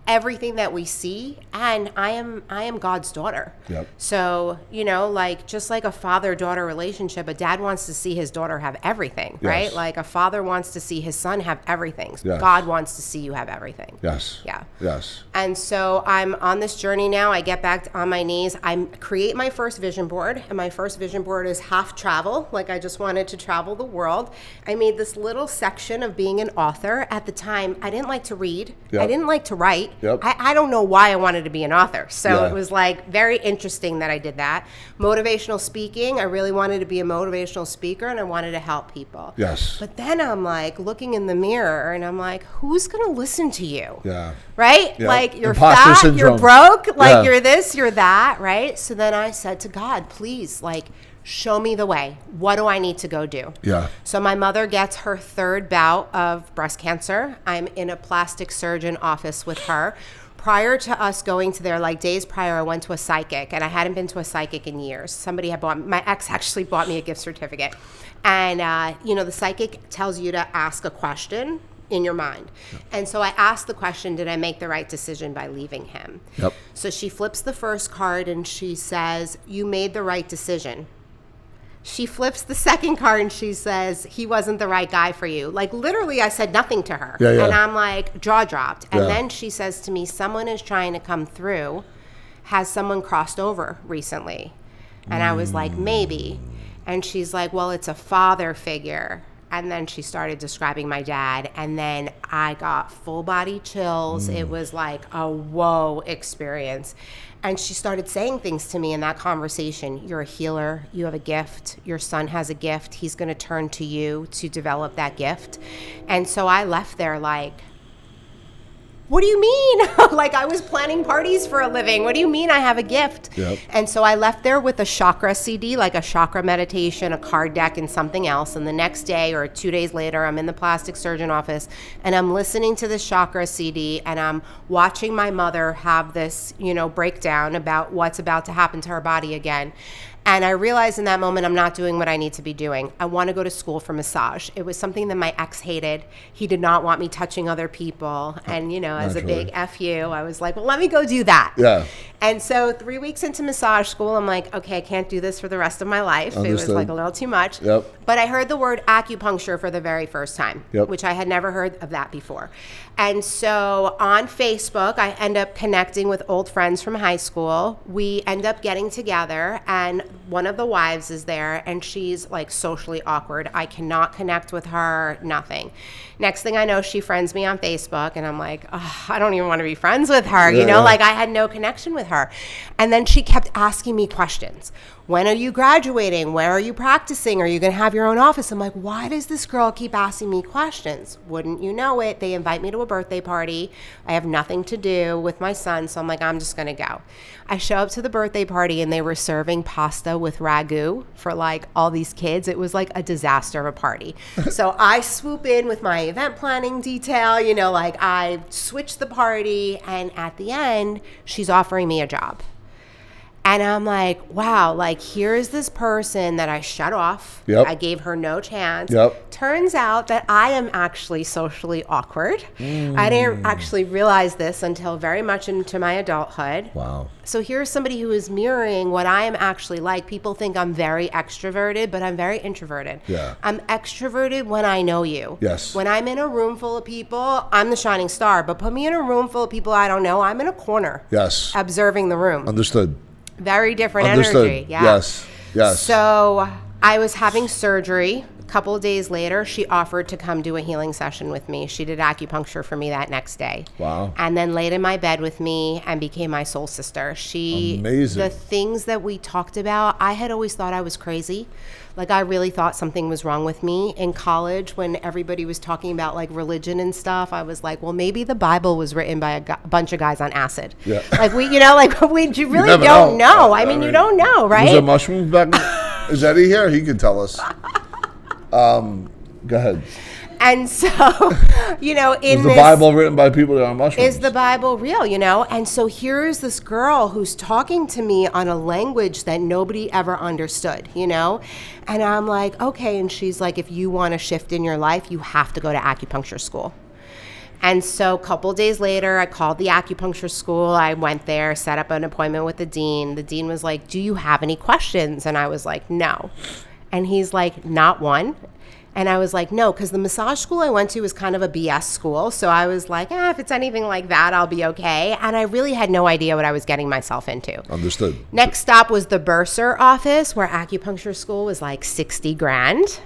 everything that we see, and I am God's daughter. Yep. So, you know, like just like a father-daughter relationship, a dad wants to see his daughter have everything, right? Yes. Like a father wants to see his son have everything. Yes. God wants to see you have everything. Yes. Yeah. Yes. And so I'm on this journey now. I get back on my knees. I create my first vision board, and my first vision board is half travel. Like I just wanted to travel the world. I made this little section of being an author. At the time, I didn't like to read. Yep. I didn't like to write. Yep. I don't know why I wanted to be an author. So Yeah. it was like very interesting that I did that. Motivational speaking. I really wanted to be a motivational speaker, and I wanted to help people. Yes. But then I'm like looking in the mirror, and I'm like, who's going to listen to you? Yeah. Right? Yeah. Like you're Imposter fat, syndrome. you're broke, like Yeah. you're this, you're that, right? So then I said to God, please, like, show me the way. What do I need to go do? Yeah. So my mother gets her third bout of breast cancer. I'm in a plastic surgeon office with her. Prior to us going to there, like days prior, I went to a psychic, and I hadn't been to a psychic in years. Somebody had my ex actually bought me a gift certificate. And, you know, the psychic tells you to ask a question in your mind. And so I asked the question, did I make the right decision by leaving him? Yep. So she flips the first card and she says, you made the right decision. She flips the second card and she says, he wasn't the right guy for you. Like literally I said nothing to her. Yeah, yeah. And I'm like jaw dropped. And Yeah. then she says to me, someone is trying to come through. Has someone crossed over recently? And I was like, maybe. And she's like, well, it's a father figure. And then she started describing my dad. And then I got full body chills. It was like a whoa experience. And she started saying things to me in that conversation. You're a healer. You have a gift. Your son has a gift. He's going to turn to you to develop that gift. And so I left there like, what do you mean? Like I was planning parties for a living. What do you mean I have a gift? Yep. And so I left there with a chakra CD, like a chakra meditation, a card deck, and something else. And the next day or 2 days later, I'm in the plastic surgeon office and I'm listening to this chakra CD and I'm watching my mother have this, you know, breakdown about what's about to happen to her body again. And I realized in that moment, I'm not doing what I need to be doing. I want to go to school for massage. It was something that my ex hated. He did not want me touching other people. And, you know, as a Naturally. big F you, I was like, well, let me go do that. Yeah. And so 3 weeks into massage school, I'm like, okay, I can't do this for the rest of my life. It was Understood. like a little too much. Yep. But I heard the word acupuncture for the very first time, Yep. which I had never heard of that before. And so on Facebook, I end up connecting with old friends from high school. We end up getting together, and one of the wives is there, and she's like socially awkward. I cannot connect with her, nothing. Next thing I know, she friends me on Facebook, and I'm like, oh, I don't even want to be friends with her. You know, Yeah. like I had no connection with her. And then she kept asking me questions. When are you graduating? Where are you practicing? Are you going to have your own office? I'm like, why does this girl keep asking me questions? Wouldn't you know it? They invite me to a birthday party. I have nothing to do with my son. So I'm like, I'm just going to go. I show up to the birthday party and they were serving pasta with ragu for like all these kids. It was like a disaster of a party. So I swoop in with my event planning detail, you know, like I switch the party. And at the end, she's offering me a job. And I'm like, wow, like here's this person that I shut off. Yep. I gave her no chance. Yep. Turns out that I am actually socially awkward. I didn't actually realize this until very much into my adulthood. Wow. So here's somebody who is mirroring what I am actually like. People think I'm very extroverted, but I'm very introverted. Yeah. I'm extroverted when I know you. Yes. When I'm in a room full of people, I'm the shining star. But put me in a room full of people I don't know, I'm in a corner. Yes. Observing the room. Understood. Very different Understood. energy. Yeah. Yes. Yes. So I was having surgery Couple of days later, she offered to come do a healing session with me. She did acupuncture for me that next day. Wow. And then laid in my bed with me and became my soul sister. Amazing. The things that we talked about, I had always thought I was crazy. Like, I really thought something was wrong with me. In college, when everybody was talking about, like, religion and stuff, I was like, well, maybe the Bible was written by a bunch of guys on acid. Yeah. Like, you really don't know. I mean, you don't know, right? Was there mushrooms back then? Is Eddie here? He can tell us. Go ahead. And so, is the Bible written by people that are on mushrooms? Is the Bible real, And so here's this girl who's talking to me on a language that nobody ever understood, And I'm like, okay. And she's like, if you want to shift in your life, you have to go to acupuncture school. And so a couple days later, I called the acupuncture school. I went there, set up an appointment with the dean. The dean was like, do you have any questions? And I was like, no. And he's like, not one. And I was like, no, because the massage school I went to was kind of a BS school. So I was like, if it's anything like that, I'll be okay. And I really had no idea what I was getting myself into. Understood. Next stop was the bursar office, where acupuncture school was like $60,000.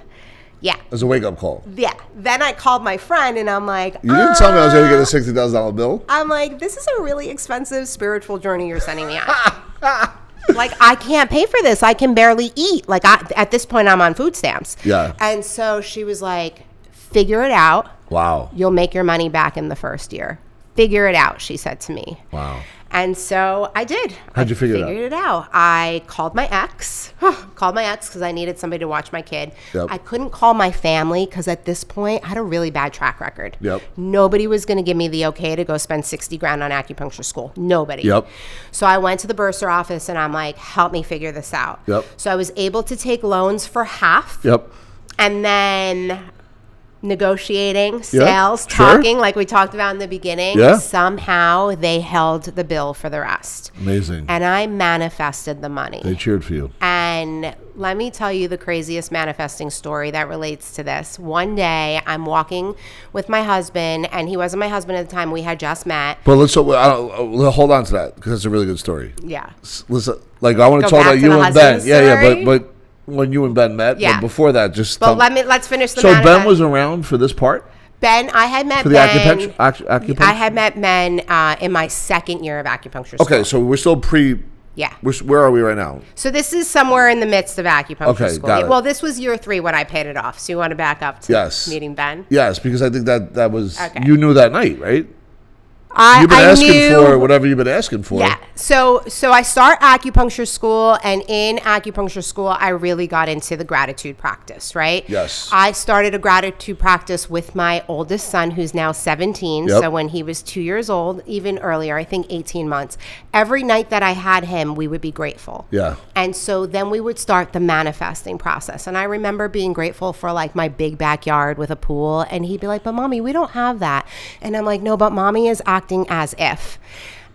Yeah. As a wake-up call. Yeah. Then I called my friend and I'm like, you didn't tell me I was going to get a $60,000 bill? I'm like, this is a really expensive spiritual journey you're sending me on. Like, I can't pay for this. I can barely eat. Like, at this point, I'm on food stamps. Yeah. And so she was like, figure it out. Wow. You'll make your money back in the first year. Figure it out, she said to me. Wow. And so I did. How'd you figure it out? Figured it out. I called my ex. Because I needed somebody to watch my kid. Yep. I couldn't call my family because at this point I had a really bad track record. Yep. Nobody was going to give me the okay to go spend $60,000 on acupuncture school. Nobody. Yep. So I went to the bursar office and I'm like, help me figure this out. Yep. So I was able to take loans for half. Yep. And then negotiating, Yeah, sales, sure. talking like we talked about in the beginning. Yeah. Somehow they held the bill for the rest. Amazing. And I manifested the money. They cheered for you. And let me tell you the craziest manifesting story that relates to this. One day I'm walking with my husband, and he wasn't my husband at the time. We had just met. But let's hold on to that because it's a really good story. Yeah. Listen, like I want to Go talk back about to you the and Ben. husband Yeah, story? but when you and Ben met, Yeah. but before that, just But let's finish the So manifest. Ben was around for this part? I had met For the Ben. acupuncture? I had met Ben in my second year of acupuncture school. Okay, so we're still Yeah. Where are we right now? So this is somewhere in the midst of acupuncture Okay, school. got it. Well, this was year 3 when I paid it off. So you want to back up to Yes. meeting Ben? Yes, because I think that was, Okay. you knew that night, right? I You've been asking knew, for whatever you've been asking for. Yeah. So I start acupuncture school, and in acupuncture school, I really got into the gratitude practice, right? Yes. I started a gratitude practice with my oldest son, who's now 17. Yep. So when he was 2 years old, even earlier, I think 18 months, every night that I had him, we would be grateful. Yeah. And so then we would start the manifesting process. And I remember being grateful for like my big backyard with a pool. And he'd be like, but mommy, we don't have that. And I'm like, no, but mommy is acting as if.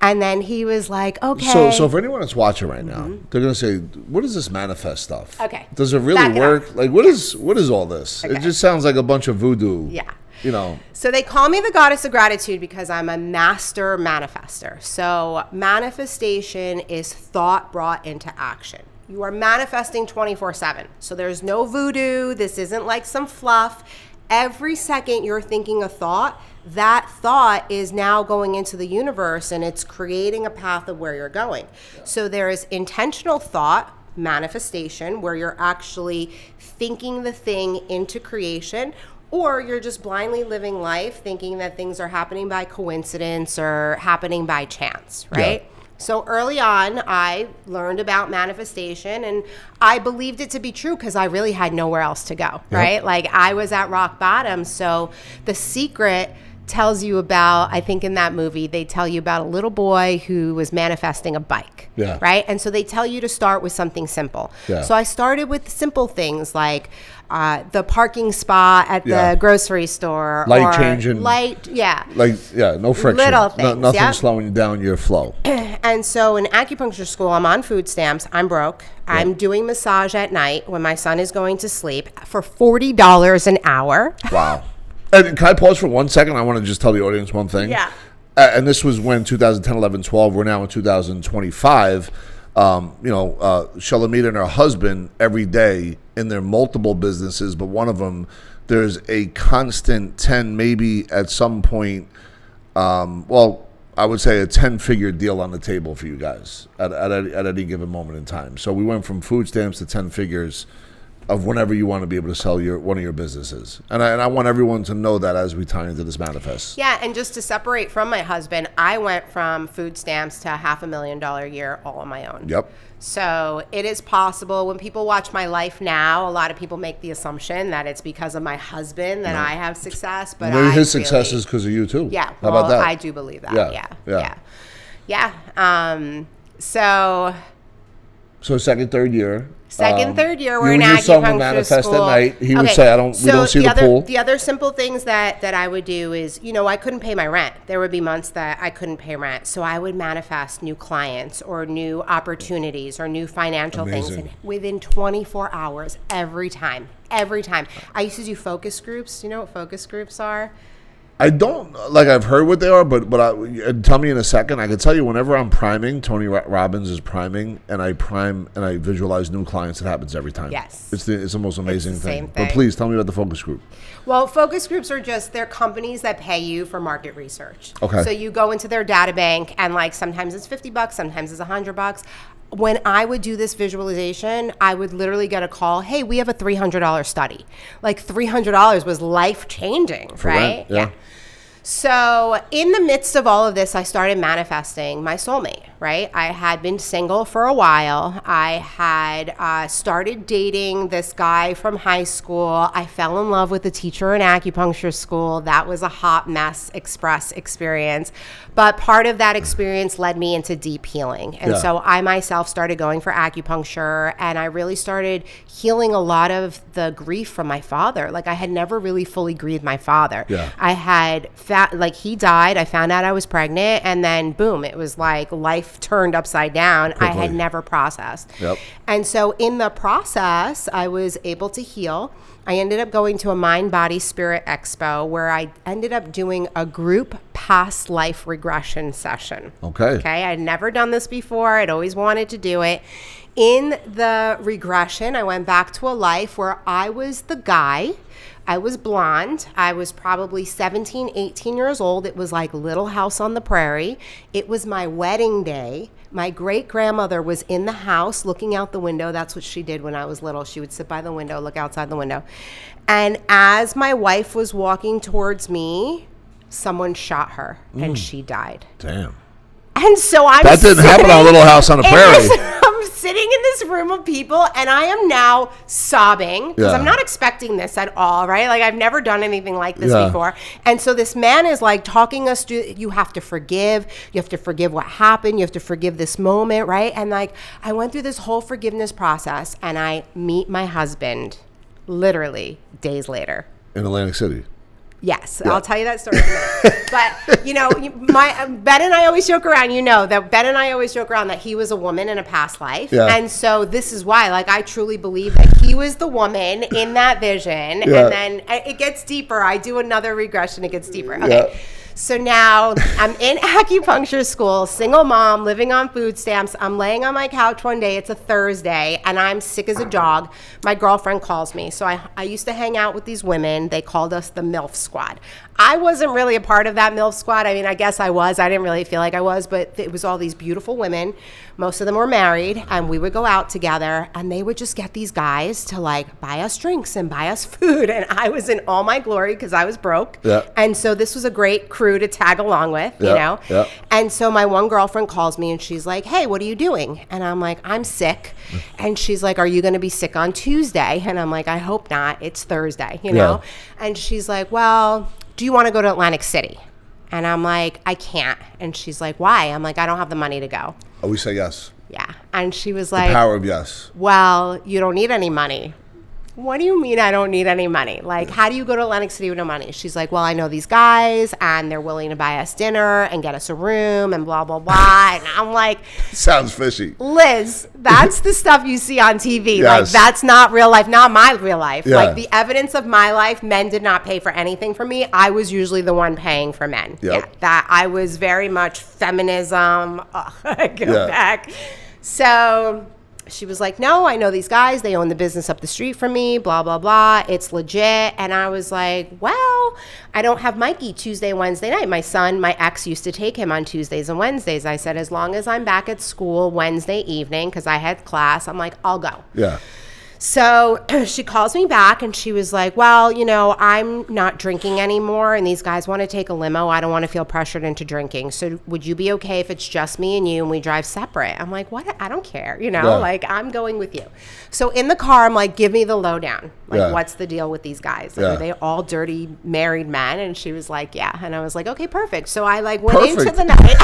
And then he was like, okay. So for anyone that's watching right now, they're going to say, what is this manifest stuff? Okay. Does it really Back it work? up. Like, what is all this? Okay. It just sounds like a bunch of voodoo. Yeah. You know. So they call me the goddess of gratitude because I'm a master manifester. So manifestation is thought brought into action. You are manifesting 24/7. So there's no voodoo. This isn't like some fluff. Every second you're thinking a thought, that thought is now going into the universe and it's creating a path of where you're going. So there is intentional thought, manifestation, where you're actually thinking the thing into creation, or you're just blindly living life thinking that things are happening by coincidence or happening by chance, right? Yeah. So early on, I learned about manifestation, and I believed it to be true because I really had nowhere else to go, right? Like I was at rock bottom. So The Secret tells you about, I think in that movie, they tell you about a little boy who was manifesting a bike, right? And so they tell you to start with something simple. Yeah. So I started with simple things like the parking spot at the grocery store. Light changing. No friction. Little things, Nothing slowing down your flow. And so in acupuncture school, I'm on food stamps. I'm broke. I'm doing massage at night when my son is going to sleep for $40 an hour. Wow. And can I pause for 1 second? I want to just tell the audience one thing. Yeah. And this was when 2010, 11, 12. We're now in 2025. Shilamida and her husband every day in their multiple businesses, but one of them, there's a constant 10, maybe at some point, I would say a 10-figure deal on the table for you guys at any given moment in time. So we went from food stamps to 10 figures of whenever you want to be able to sell one of your businesses. And I want everyone to know that as we tie into this manifest. Yeah, and just to separate from my husband, I went from food stamps to $500,000 a year all on my own. Yep. So it is possible. When people watch my life now, a lot of people make the assumption that it's because of my husband that I have success. But maybe his success is because of you too. Yeah. How about that? I do believe that. Yeah. So second, third year. Third year, we're in acupuncture your son would manifest school. At night. He would say, we don't see the pool. The other simple things that I would do is, I couldn't pay my rent. There would be months that I couldn't pay rent. So I would manifest new clients or new opportunities or new financial things. And within 24 hours, every time. I used to do focus groups. Do you know what focus groups are? I don't, I've heard what they are, but tell me in a second. I can tell you whenever I'm priming, Tony Robbins is priming, and I prime and I visualize new clients. It happens every time. Yes. It's the most amazing same thing. thing. But please tell me about the focus group. Well, focus groups they're companies that pay you for market research. Okay. So you go into their data bank and sometimes it's $50, sometimes it's $100. When I would do this visualization, I would literally get a call, hey, we have a $300 study. $300 was life-changing, right? Yeah. So in the midst of all of this, I started manifesting my soulmate, right? I had been single for a while. I had started dating this guy from high school. I fell in love with a teacher in acupuncture school. That was a hot mess express experience. But part of that experience led me into deep healing. And so I myself started going for acupuncture, and I really started healing a lot of the grief from my father. I had never really fully grieved my father. Yeah. I had he died. I found out I was pregnant, and then boom, it was life turned upside down. Quickly. I had never processed. Yep. And so in the process, I was able to heal. I ended up going to a Mind, Body, Spirit Expo where I ended up doing a group past life regression session. Okay. I had never done this before. I'd always wanted to do it. In the regression, I went back to a life where I was the guy. I was blonde. I was probably 17, 18 years old. It was like Little House on the Prairie. It was my wedding day. My great-grandmother was in the house looking out the window. That's what she did when I was little. She would sit by the window, look outside the window. And as my wife was walking towards me, someone shot her and she died. Damn. And so that didn't happen on Little House on the Prairie. I'm sitting in this room of people, and I am now sobbing because I'm not expecting this at all, right? I've never done anything like this before. And so this man is talking us through, you have to forgive. You have to forgive what happened. You have to forgive this moment, right? And I went through this whole forgiveness process, and I meet my husband literally days later. In Atlantic City. Yes, I'll tell you that story in a minute. But, Ben and I always joke around, that he was a woman in a past life. Yeah. And so this is why, I truly believe that he was the woman in that vision. Yeah. And then it gets deeper. I do another regression, it gets deeper. Okay. Yeah. So now I'm in acupuncture school, single mom, living on food stamps. I'm laying on my couch one day. It's a Thursday, and I'm sick as a dog. My girlfriend calls me. So I used to hang out with these women. They called us the MILF Squad. I wasn't really a part of that MILF Squad. I mean, I guess I was. I didn't really feel like I was, but it was all these beautiful women. Most of them were married, and we would go out together, and they would just get these guys to buy us drinks and buy us food. And I was in all my glory because I was broke. Yeah. And so this was a great crew to tag along with, you know? Yeah. And so my one girlfriend calls me and she's like, hey, what are you doing? And I'm like, I'm sick. And she's like, are you going to be sick on Tuesday? And I'm like, I hope not. It's Thursday, you know? And she's like, well, do you want to go to Atlantic City? And I'm like, I can't. And she's like, why? I'm like, I don't have the money to go. Oh, we say yes. Yeah. And she was like, the power of yes. Well, you don't need any money. What do you mean I don't need any money? How do you go to Atlantic City with no money? She's like, well, I know these guys, and they're willing to buy us dinner and get us a room and blah, blah, blah. And I'm like... Sounds fishy. Liz, that's the stuff you see on TV. Yes. That's not real life, not my real life. Yeah. The evidence of my life, men did not pay for anything for me. I was usually the one paying for men. Yep. Yeah, that I was very much feminism. I go back... So she was like, no, I know these guys. They own the business up the street from me, blah, blah, blah. It's legit. And I was like, well, I don't have Mikey Tuesday, Wednesday night. My son, my ex used to take him on Tuesdays and Wednesdays. I said, as long as I'm back at school Wednesday evening, because I had class, I'm like, I'll go. Yeah. So she calls me back and she was like, well, you know, I'm not drinking anymore and these guys want to take a limo. I don't want to feel pressured into drinking. So would you be okay if it's just me and you and we drive separate? I'm like, what? I don't care. You know, like I'm going with you. So in the car, I'm like, give me the lowdown. Like, what's the deal with these guys? Like, are they all dirty married men? And she was like, yeah. And I was like, okay, perfect. So I like went into the night.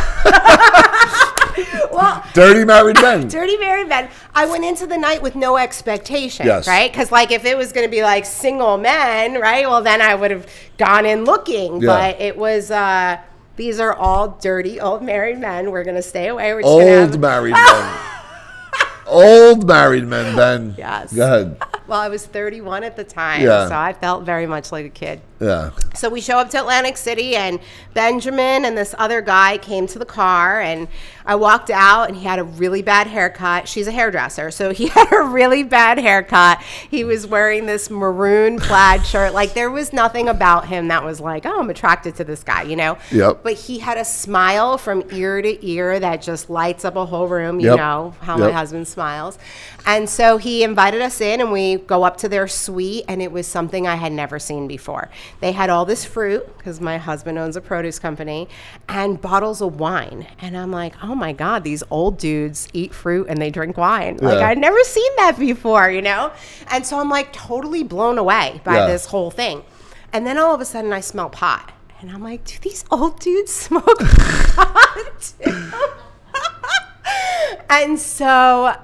Well, dirty married men. Dirty married men. I went into the night with no expectation, right? Because like if it was going to be like single men, right? Well, then I would have gone in looking. But it was, these are all dirty old married men. We're going to stay away. We're just old married men. Old married men, Ben. Yes. Go ahead. Well, I was 31 at the time, so I felt very much like a kid. Yeah. So we show up to Atlantic City, and Benjamin and this other guy came to the car, and I walked out, and he had a really bad haircut. She's a hairdresser, so he had a really bad haircut. He was wearing this maroon plaid shirt. Like, there was nothing about him that was like, oh, I'm attracted to this guy, you know? Yep. But he had a smile from ear to ear that just lights up a whole room, you know, how my husband smiles. And so he invited us in, and we go up to their suite, and it was something I had never seen before. They had all this fruit, because my husband owns a produce company, and bottles of wine. And I'm like, oh my God, these old dudes eat fruit and they drink wine. Like, I'd never seen that before, you know? And so I'm like totally blown away by this whole thing. And then all of a sudden I smell pot. And I'm like, do these old dudes smoke pot too? And so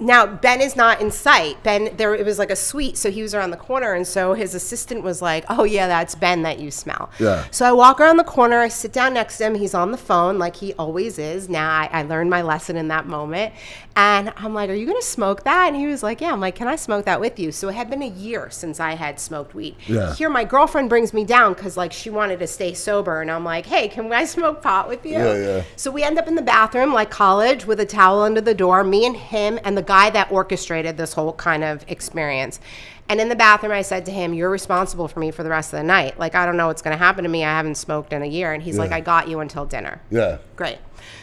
now Ben is not in sight. Ben, it was like a suite, so he was around the corner, and so his assistant was like, oh yeah, that's Ben that you smell. Yeah. So I walk around the corner, I sit down next to him, he's on the phone like he always is. Now I learned my lesson in that moment. And I'm like, are you going to smoke that? And he was like, yeah. I'm like, can I smoke that with you? So it had been a year since I had smoked weed. Yeah. Here, my girlfriend brings me down because like she wanted to stay sober. And I'm like, hey, can I smoke pot with you? Yeah. So we end up in the bathroom like college with a towel under the door, me and him and the guy that orchestrated this whole kind of experience. And in the bathroom, I said to him, you're responsible for me for the rest of the night. Like, I don't know what's going to happen to me. I haven't smoked in a year. And he's like, I got you until dinner. Yeah. Great.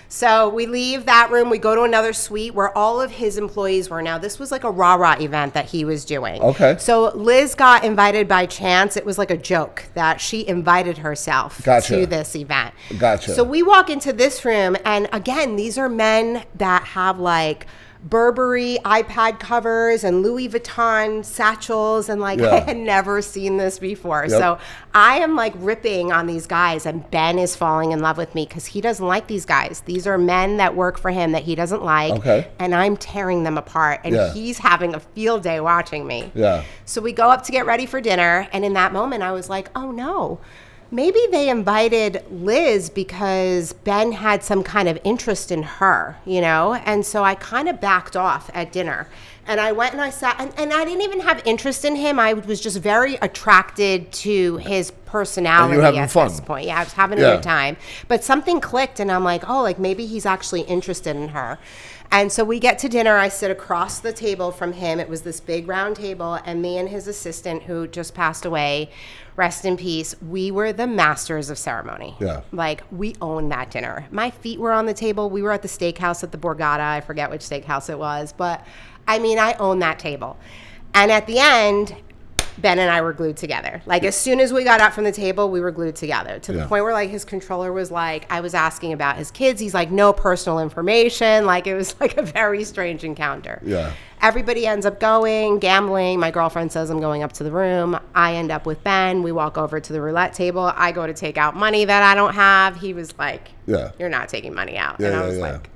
So we leave that room. We go to another suite where all of his employees were. Now, this was like a rah-rah event that he was doing. Okay. So Liz got invited by chance. It was like a joke that she invited herself to this event. Gotcha. So we walk into this room, and again, these are men that have like Burberry iPad covers and Louis Vuitton satchels, and like I had never seen this before. So I am like ripping on these guys, and Ben is falling in love with me because he doesn't like these guys. These are men that work for him that he doesn't like, and I'm tearing them apart, and he's having a field day watching me. So we go up to get ready for dinner, and in that moment I was like, oh no, maybe they invited Liz because Ben had some kind of interest in her, you know? And so I kind of backed off at dinner. And I went and I sat, and I didn't even have interest in him. I was just very attracted to his personality at this point. Yeah, I was having a good time. But something clicked, and I'm like, oh, like maybe he's actually interested in her. And so we get to dinner. I sit across the table from him. It was this big round table, and me and his assistant, who just passed away, rest in peace, we were the masters of ceremony. Yeah. Like, we owned that dinner. My feet were on the table. We were at the steakhouse at the Borgata. I forget which steakhouse it was. But, I mean, I owned that table. And at the end, Ben and I were glued together. Like, as soon as we got up from the table, we were glued together to the point where, like, his controller was like, I was asking about his kids. He's like, no personal information. Like, it was like a very strange encounter. Yeah. Everybody ends up going, gambling. My girlfriend says I'm going up to the room. I end up with Ben. We walk over to the roulette table. I go to take out money that I don't have. He was like, you're not taking money out. And I was like,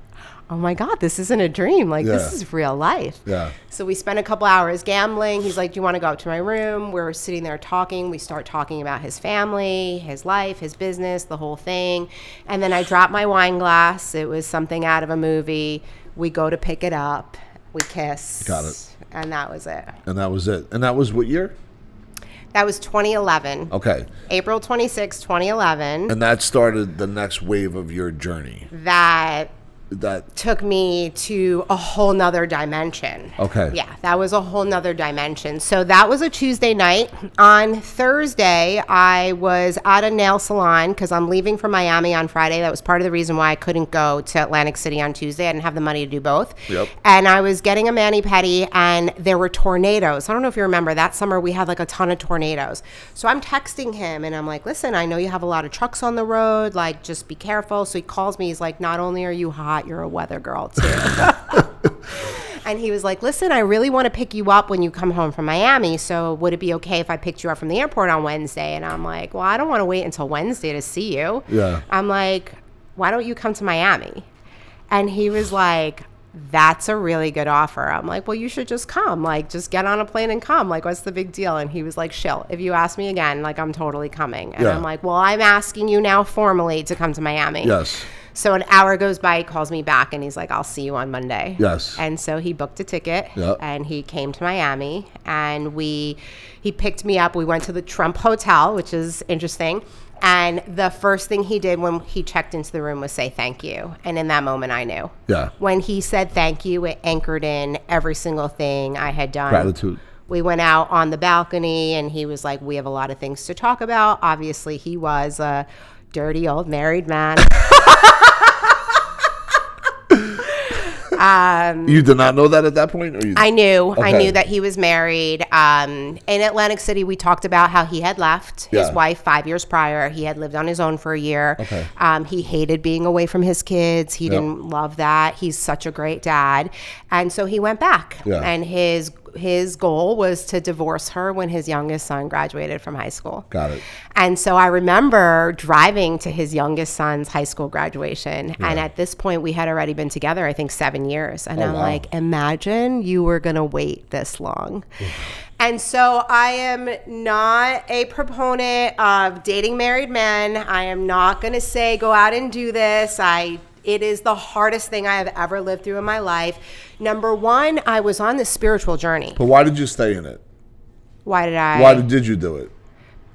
oh my God, this isn't a dream. Like, this is real life. Yeah. So we spent a couple hours gambling. He's like, do you want to go up to my room? We're sitting there talking. We start talking about his family, his life, his business, the whole thing. And then I drop my wine glass. It was something out of a movie. We go to pick it up. We kiss. Got it. And that was it. And that was it. And that was what year? That was 2011. Okay. April 26, 2011. And that started the next wave of your journey. That that took me to a whole nother dimension. Okay. Yeah, that was a whole nother dimension. So that was a Tuesday night. On Thursday, I was at a nail salon because I'm leaving for Miami on Friday. That was part of the reason why I couldn't go to Atlantic City on Tuesday. I didn't have the money to do both. Yep. And I was getting a mani-pedi, and there were tornadoes. I don't know if you remember, that summer we had like a ton of tornadoes. So I'm texting him, and I'm like, listen, I know you have a lot of trucks on the road. Like, just be careful. So he calls me. He's like, not only are you hot, you're a weather girl too. And he was like, listen, I really want to pick you up when you come home from Miami. So would it be okay if I picked you up from the airport on Wednesday? And I'm like, well, I don't want to wait until Wednesday to see you. Yeah. I'm like, why don't you come to Miami? And he was like, that's a really good offer. I'm like, well, you should just come. Like, just get on a plane and come. Like, what's the big deal? And he was like, Shil, if you ask me again, like, I'm totally coming. And I'm like, well, I'm asking you now formally to come to Miami. Yes. So an hour goes by, he calls me back, and he's like, I'll see you on Monday. Yes. And so he booked a ticket, Yep. and he came to Miami, and he picked me up. We went to the Trump Hotel, which is interesting. And the first thing he did when he checked into the room was say thank you. And in that moment, I knew. Yeah. When he said thank you, it anchored in every single thing I had done. Gratitude. We went out on the balcony, and he was like, we have a lot of things to talk about. Obviously, he was a dirty old married man. You did not know that at that point? Or I knew. Okay. I knew that he was married. In Atlantic City, we talked about how he had left his wife 5 years prior. He had lived on his own for a year. Okay. He hated being away from his kids. He didn't love that. He's such a great dad. And so he went back. Yeah. And his goal was to divorce her when his youngest son graduated from high school. Got it. And so I remember driving to his youngest son's high school graduation. Yeah. And at this point, we had already been together, I think, 7 years. And I'm wow. like, imagine you were going to wait this long. And so I am not a proponent of dating married men. I am not going to say, go out and do this. It is the hardest thing I have ever lived through in my life. Number one, I was on this spiritual journey. But why did you stay in it? Why did you do it?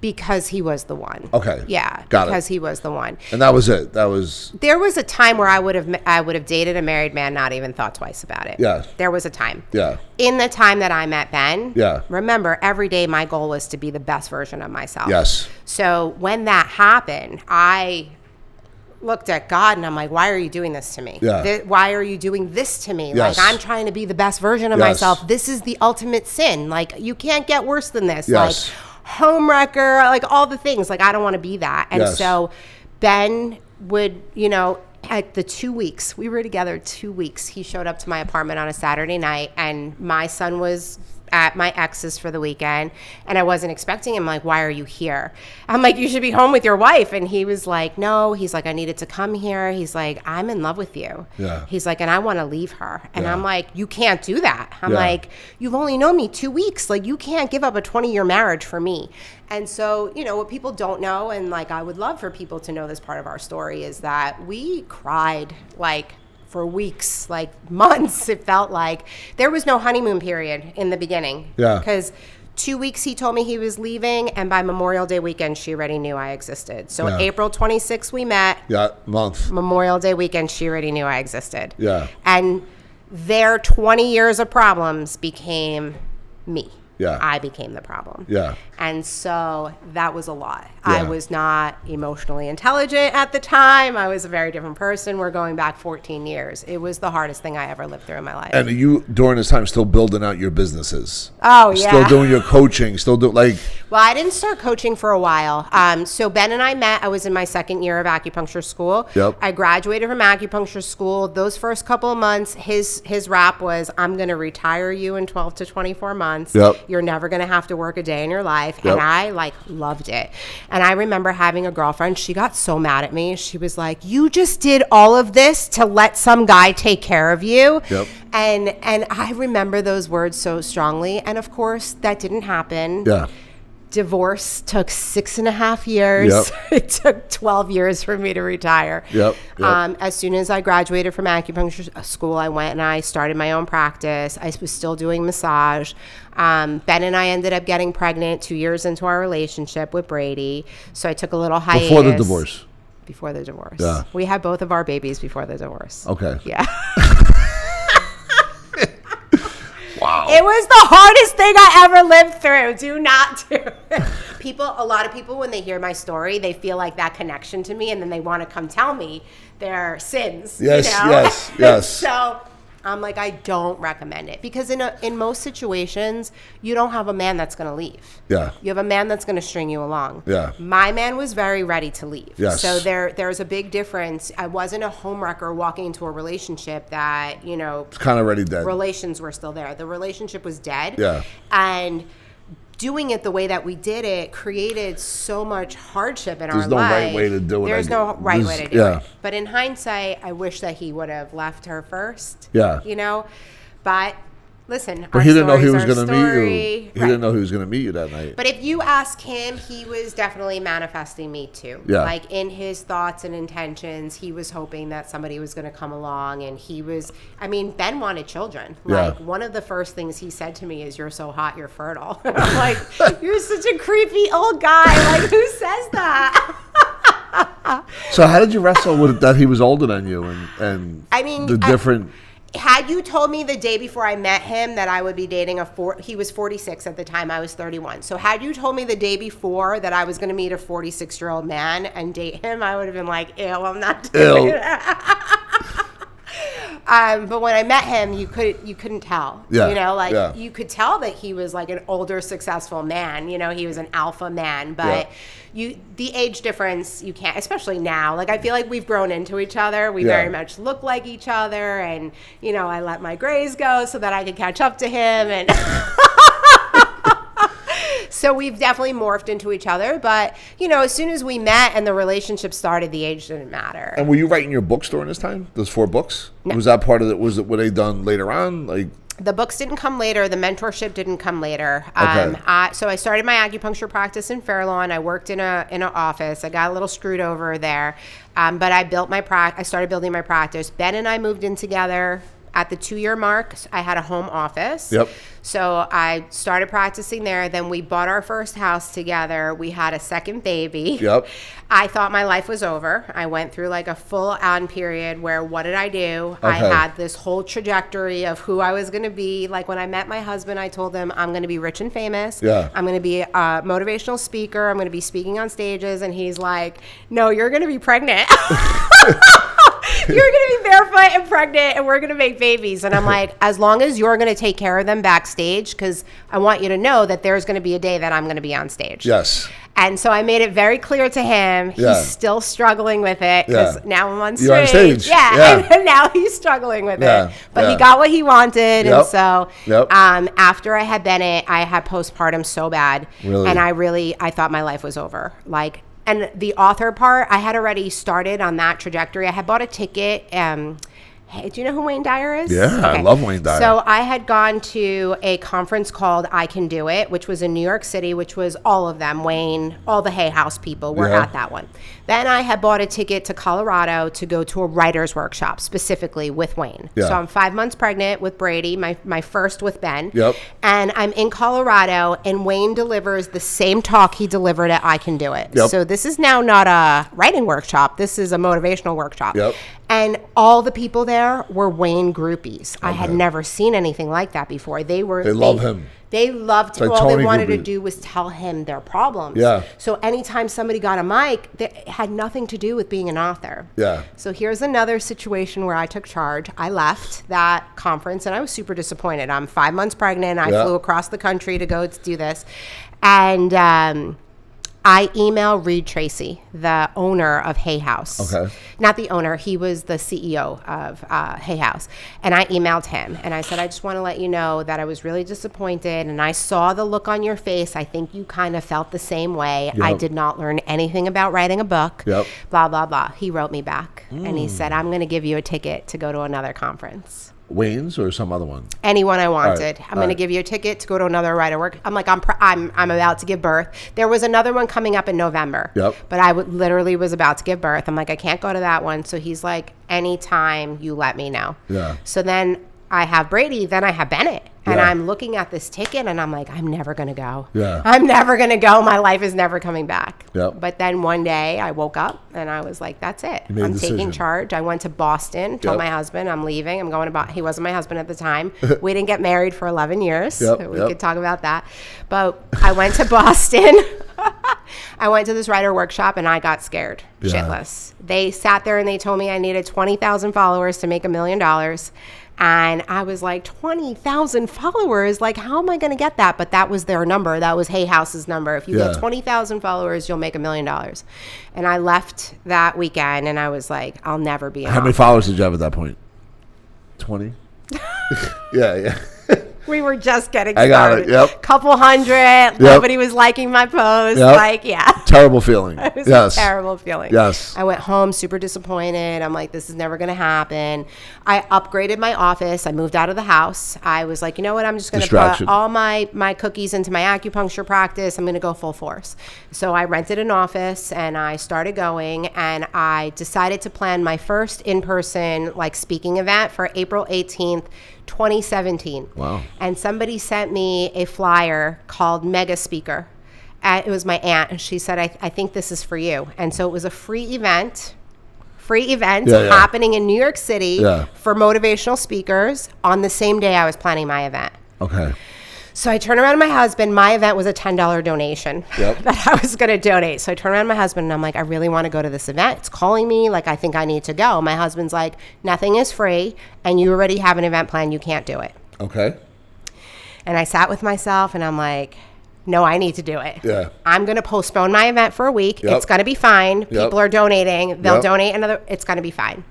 Because he was the one. Okay. Yeah. Got because it. he was the one. And that was it. There was a time where I would have dated a married man, not even thought twice about it. Yeah. There was a time. Yeah. In the time that I met Ben. Yeah. Remember, every day my goal was to be the best version of myself. Yes. So when that happened, I looked at God and I'm like, why are you doing this to me? Yeah. Why are you doing this to me? Yes. Like, I'm trying to be the best version of Yes. myself. This is the ultimate sin. Like, you can't get worse than this. Yes. Like, homewrecker, like all the things. Like, I don't want to be that. And Yes. so Ben would, at the 2 weeks, we were together 2 weeks. He showed up to my apartment on a Saturday night, and my son was at my ex's for the weekend, and I wasn't expecting him. Like, why are you here? I'm like, you should be home with your wife. And he was like, no. He's like, I needed to come here. He's like, I'm in love with you. Yeah. He's like, and I want to leave her. And Yeah. I'm like, you can't do that. I'm Yeah. like, you've only known me 2 weeks. Like, you can't give up a 20-year marriage for me. And so, what people don't know, and like, I would love for people to know this part of our story, is that we cried like for weeks, like months. It felt like there was no honeymoon period in the beginning. Yeah. Because 2 weeks he told me he was leaving, and by Memorial Day weekend, she already knew I existed. So Yeah. April 26th, we met. Yeah. Month. Memorial Day weekend, she already knew I existed. Yeah. And their 20 years of problems became me. Yeah. I became the problem. Yeah. And so that was a lot. Yeah. I was not emotionally intelligent at the time. I was a very different person. We're going back 14 years. It was the hardest thing I ever lived through in my life. And you, during this time, still building out your businesses. Oh, yeah. Still doing your coaching. Still do Well, I didn't start coaching for a while. So Ben and I met. I was in my second year of acupuncture school. Yep. I graduated from acupuncture school. Those first couple of months, his rap was, I'm going to retire you in 12 to 24 months. Yep. You're never going to have to work a day in your life. Yep. And I loved it. And I remember having a girlfriend. She got so mad at me. She was like, you just did all of this to let some guy take care of you. Yep. And I remember those words so strongly. And of course, that didn't happen. Yeah. Divorce took 6.5 years. Yep. It took 12 years for me to retire. Yep. As soon as I graduated from acupuncture school, I went and I started my own practice. I was still doing massage. Ben and I ended up getting pregnant 2 years into our relationship with Brady. So I took a little hiatus. Before the divorce. before the divorce. Yeah. We had both of our babies before the divorce. Okay. Yeah. Wow. It was the hardest thing I ever lived through. Do not do it. A lot of people, when they hear my story, they feel like that connection to me, and then they want to come tell me their sins. Yes, you know? yes. So I'm like, I don't recommend it, because in most situations, you don't have a man that's going to leave. Yeah. You have a man that's going to string you along. Yeah. My man was very ready to leave. Yes. So there's a big difference. I wasn't a homewrecker walking into a relationship that, It's kind of already dead. Relations were still there. The relationship was dead. Yeah. And doing it the way that we did it created so much hardship in our life. There's no right way to do it. There's no right way to do yeah. it. But in hindsight, I wish that he would have left her first. Yeah. But listen, But he didn't know he was going to meet you. He Right. didn't know he was going to meet you that night. But if you ask him, he was definitely manifesting me too. Yeah. Like in his thoughts and intentions, he was hoping that somebody was going to come along, and Ben wanted children. Yeah. Like one of the first things he said to me is, "You're so hot, you're fertile." I'm like, "You're such a creepy old guy. Like, who says that?" So how did you wrestle with that he was older than you and the different... Had you told me the day before I met him that I would be dating he was 46 at the time, I was 31. So had you told me the day before that I was going to meet a 46-year-old man and date him, I would have been like, ew, I'm not doing that. But when I met him, you couldn't tell. Yeah. You could tell that he was like an older, successful man. He was an alpha man. But the age difference, you can't, especially now. Like, I feel like we've grown into each other. We very much look like each other. And, I let my grays go so that I could catch up to him. And so we've definitely morphed into each other. But, as soon as we met and the relationship started, the age didn't matter. And were you writing your books during this time? Those 4 books? No. Was that part of it? Were they done later on? Like, the books didn't come later. The mentorship didn't come later. Okay. So I started my acupuncture practice in Fair Lawn. I worked in an office. I got a little screwed over there. But I started building my practice. Ben and I moved in together. At the 2-year mark, I had a home office. Yep. So I started practicing there. Then we bought our first house together. We had a second baby. Yep. I thought my life was over. I went through like a full-on period where what did I do? Okay. I had this whole trajectory of who I was going to be. Like when I met my husband, I told him I'm going to be rich and famous. Yeah. I'm going to be a motivational speaker. I'm going to be speaking on stages. And he's like, no, you're going to be pregnant. You're going to be barefoot and pregnant, and we're going to make babies. And I'm like, as long as you're going to take care of them backstage, because I want you to know that there's going to be a day that I'm going to be on stage. Yes. And so I made it very clear to him. Yeah. He's still struggling with it because now I'm on stage. You're on stage. Yeah. And now he's struggling with it. But he got what he wanted. Yep. And so Yep. After I had Bennett, I had postpartum so bad. Really? And I thought my life was over. And the author part, I had already started on that trajectory. I had bought a ticket. Hey, do you know who Wayne Dyer is? Yeah, I love Wayne Dyer. So I had gone to a conference called I Can Do It, which was in New York City, which was all of them, Wayne, all the Hay House people were at that one. Then I had bought a ticket to Colorado to go to a writer's workshop, specifically with Wayne. Yeah. So I'm 5 months pregnant with Brady, my first with Ben. Yep. And I'm in Colorado, and Wayne delivers the same talk he delivered at I Can Do It. Yep. So this is now not a writing workshop. This is a motivational workshop. Yep. And all the people there were Wayne groupies. I had never seen anything like that before. They love him. They loved him. like All Tony they wanted to groupie. do was tell him their problems. Yeah. So anytime somebody got a mic, it had nothing to do with being an author. Yeah. So here's another situation where I took charge. I left that conference, and I was super disappointed. I'm 5 months pregnant. I flew across the country to go to do this. And I emailed Reed Tracy, the owner of Hay House. Okay. Not the owner. He was the CEO of Hay House. And I emailed him. And I said, I just want to let you know that I was really disappointed. And I saw the look on your face. I think you kind of felt the same way. Yep. I did not learn anything about writing a book. Yep. Blah, blah, blah. He wrote me back. And he said, I'm going to give you a ticket to go to another conference. Wayne's or some other one? Anyone I wanted. Right. I'm going to give you a ticket to go to another writer work. I'm like, I'm about to give birth. There was another one coming up in November. Yep. But I literally was about to give birth. I'm like, I can't go to that one. So he's like, anytime you let me know. Yeah. So then I have Brady, then I have Bennett. And Yeah. I'm looking at this ticket and I'm like, I'm never going to go. Yeah. I'm never going to go. My life is never coming back. Yep. But then one day I woke up and I was like, that's it. made a I'm taking decision. charge. I went to Boston, told Yep. my husband I'm leaving. I'm going to he wasn't my husband at the time. We didn't get married for 11 years. Yep, We yep. could talk about that. But I went to Boston. I went to this writer workshop and I got scared shitless. They sat there and they told me I needed 20,000 followers to make $1 million. And I was like, 20,000 followers? Like, how am I going to get that? But that was their number. That was Hay House's number. If you Yeah. get 20,000 followers, you'll make $1 million. And I left that weekend and I was like, I'll never be an How many author. followers did you have at that point? 20? Yeah. We were just getting I got started. it, yep. Couple hundred. Nobody was liking my post. Yep. Like, yeah. Terrible feeling. It was Yes. a terrible feeling. Yes. I went home super disappointed. I'm like, this is never going to happen. I upgraded my office. I moved out of the house. I was like, you know what? I'm just going to Distraction. put all my cookies into my acupuncture practice. I'm going to go full force. So I rented an office and I started going, and I decided to plan my first in-person like speaking event for April 18th, 2017. Wow. And somebody sent me a flyer called Mega Speaker. It was my aunt, and she said, I think this is for you. And so it was a free event happening in New York City for motivational speakers on the same day I was planning my event. Okay. So I turned around to my husband. My event was a $10 donation that I was going to donate. So I turned around to my husband and I'm like, I really want to go to this event. It's calling me. Like, I think I need to go. My husband's like, nothing is free and you already have an event plan. You can't do it. Okay. And I sat with myself and I'm like, no, I need to do it. Yeah. I'm going to postpone my event for a week. Yep. It's going to be fine. Yep. People are donating. They'll Yep. donate another. It's going to be fine.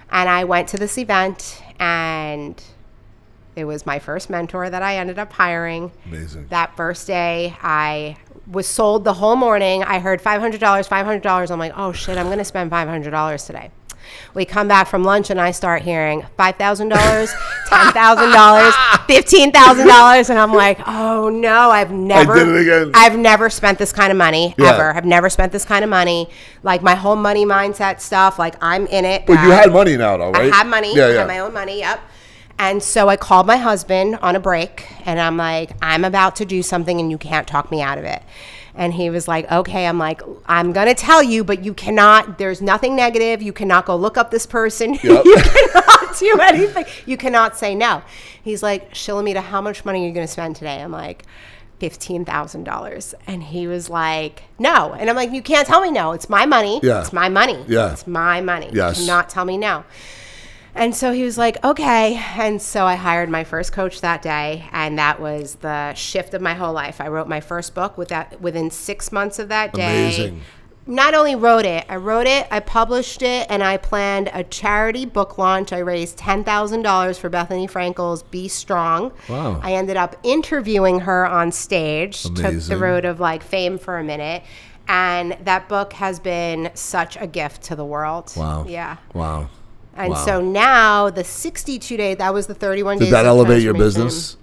And I went to this event and it was my first mentor that I ended up hiring. Amazing. That first day, I was sold the whole morning. I heard $500. I'm like, oh shit, I'm going to spend $500 today. We come back from lunch and I start hearing $5,000, $10,000, $15,000. And I'm like, oh no, I did it again. I've never spent this kind of money ever. I've never spent this kind of money. Like my whole money mindset stuff, like I'm in it. But you had money now though, right? I had money. Yeah, I yeah. had my own money. Yep. And so I called my husband on a break and I'm like, I'm about to do something and you can't talk me out of it. And he was like, okay. I'm like, I'm going to tell you, but you cannot, there's nothing negative. You cannot go look up this person. Yep. You cannot do anything. You cannot say no. He's like, Shilamida, how much money are you going to spend today? I'm like, $15,000. And he was like, no. And I'm like, you can't tell me no. It's my money. Yeah. It's my money. Yeah. It's my money. Yes. You cannot tell me no. And so he was like, okay. And so I hired my first coach that day. And that was the shift of my whole life. I wrote my first book within 6 months of that day. Amazing. Not only wrote it, I published it, and I planned a charity book launch. I raised $10,000 for Bethany Frankel's Be Strong. Wow. I ended up interviewing her on stage, took the Amazing. road of like fame for a minute. And that book has been such a gift to the world. Wow. Yeah. Wow. And Wow. so now the 62 days, that was the 31 days. Did that of elevate your transformation. business?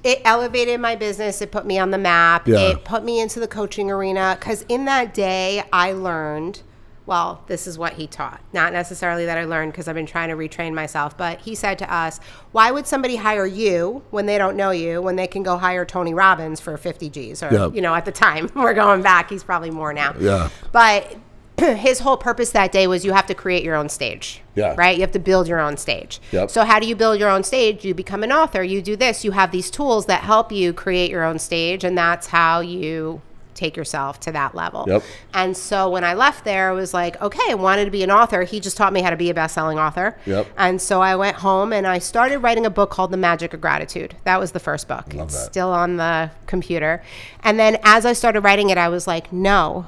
It elevated my business. It put me on the map. Yeah. It put me into the coaching arena. Because in that day, I learned, well, this is what he taught. Not necessarily that I learned because I've been trying to retrain myself. But he said to us, why would somebody hire you when they don't know you, when they can go hire Tony Robbins for 50 G's? Or, Yep. you know, at the time, we're going back. He's probably more now. Yeah. But his whole purpose that day was you have to create your own stage. Yeah. Right? You have to build your own stage. Yep. So how do you build your own stage? You become an author. You do this. You have these tools that help you create your own stage, and that's how you take yourself to that level. Yep. And so when I left there, I was like, okay, I wanted to be an author. He just taught me how to be a best-selling author. Yep. And so I went home and I started writing a book called The Magic of Gratitude. That was the first book. Love It's that. still on the computer. And then as I started writing it, I was like, no,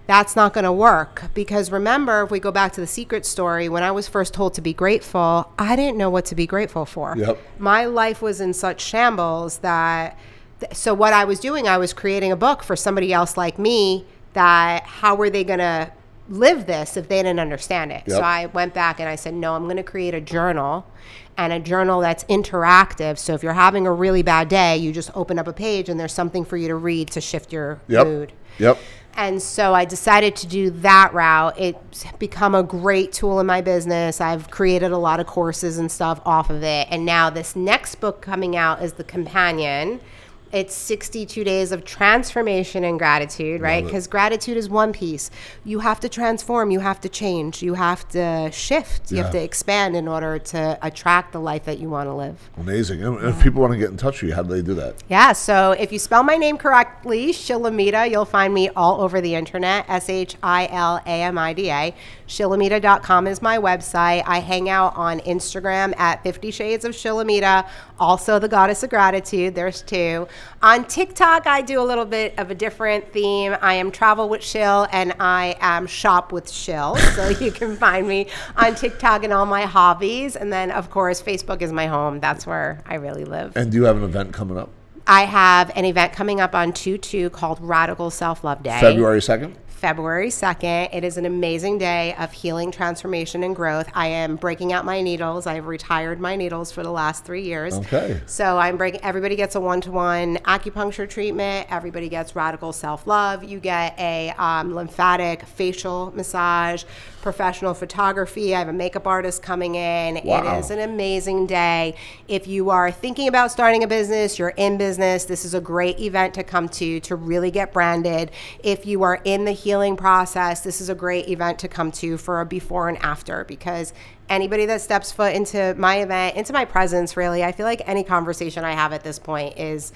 that's not going to work. Because remember, if we go back to the secret story, when I was first told to be grateful, I didn't know what to be grateful for. Yep. My life was in such shambles that, so what I was doing, I was creating a book for somebody else like me, that how were they going to live this if they didn't understand it? Yep. So I went back and I said, no, I'm going to create a journal, and a journal that's interactive. So if you're having a really bad day, you just open up a page and there's something for you to read to shift your Yep. mood. Yep. And so I decided to do that route. It's become a great tool in my business. I've created a lot of courses and stuff off of it. And now this next book coming out is the companion. It's 62 days of transformation and gratitude, right? Because gratitude is one piece. You have to transform. You have to change. You have to shift. You have to expand in order to attract the life that you want to live. Amazing. And if people want to get in touch with you, how do they do that? Yeah. So if you spell my name correctly, Shilamida, you'll find me all over the internet, Shilamida. Shilamida.com is my website. I hang out on Instagram at 50 Shades of Shilamida, also the Goddess of Gratitude. There's two. On TikTok, I do a little bit of a different theme. I am Travel with Shill and I am Shop with Shill. So you can find me on TikTok and all my hobbies. And then, of course, Facebook is my home. That's where I really live. And do you have an event coming up? I have an event coming up on 2/2 called Radical Self-Love Day. February 2nd? February 2nd. It is an amazing day of healing, transformation, and growth. I am breaking out my needles. I've retired my needles for the last 3 years. Okay. So everybody gets a one-to-one acupuncture treatment. Everybody gets radical self-love. You get a lymphatic facial massage, professional photography. I have a makeup artist coming in. Wow. It is an amazing day. If you are thinking about starting a business, you're in business, this is a great event to come to really get branded. If you are in the healing process, this is a great event to come to for a before and after, because anybody that steps foot into my event, into my presence, really, I feel like any conversation I have at this point it's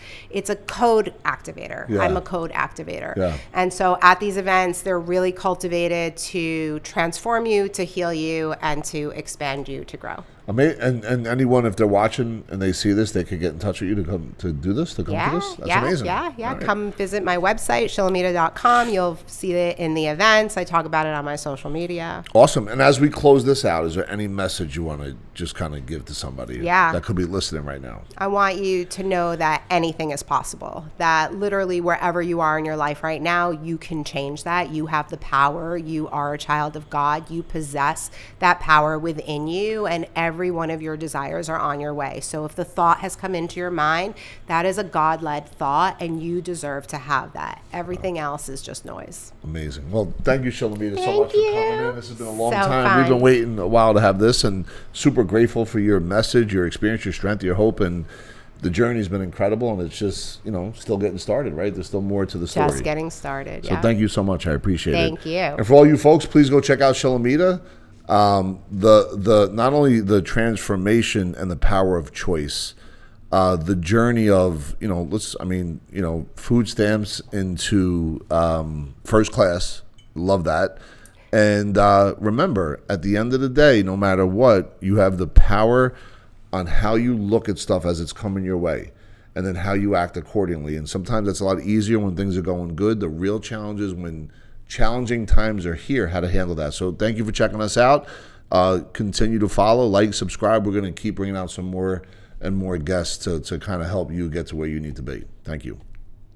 a code activator. Yeah. I'm a code activator. Yeah. And so at these events, they're really cultivated to transform you, to heal you, and to expand you to grow. And anyone, if they're watching and they see this, they could get in touch with you to come to do this, to come to this? That's amazing. Yeah. All right. Come visit my website, shilamida.com. You'll see it in the events. I talk about it on my social media. Awesome. And as we close this out, is there any message you want to just kind of give to somebody that could be listening right now? I want you to know that anything is possible, that literally wherever you are in your life right now, you can change that. You have the power. You are a child of God. You possess that power within you, and every one of your desires are on your way. So if the thought has come into your mind, that is a God-led thought, and you deserve to have that. Everything else is just noise. Amazing. Well, thank you, Shilamida, so Thank much you. for coming in. This has been a long So time. fun. We've been waiting a while to have this, and super grateful for your message, your experience, your strength, your hope, and the journey's been incredible, and it's just, still getting started, right? There's still more to the story. Just getting started, So thank you so much. I appreciate it. Thank you. And for all you folks, please go check out Shilamida. The not only the transformation and the power of choice, the journey of food stamps into first class. Love that. And remember, at the end of the day, no matter what, you have the power on how you look at stuff as it's coming your way, and then how you act accordingly. And sometimes that's a lot easier when things are going good. The real challenge is when challenging times are here, how to handle that. So thank you for checking us out. Continue to follow, like, subscribe. We're going to keep bringing out some more and more guests to kind of help you get to where you need to be. Thank you.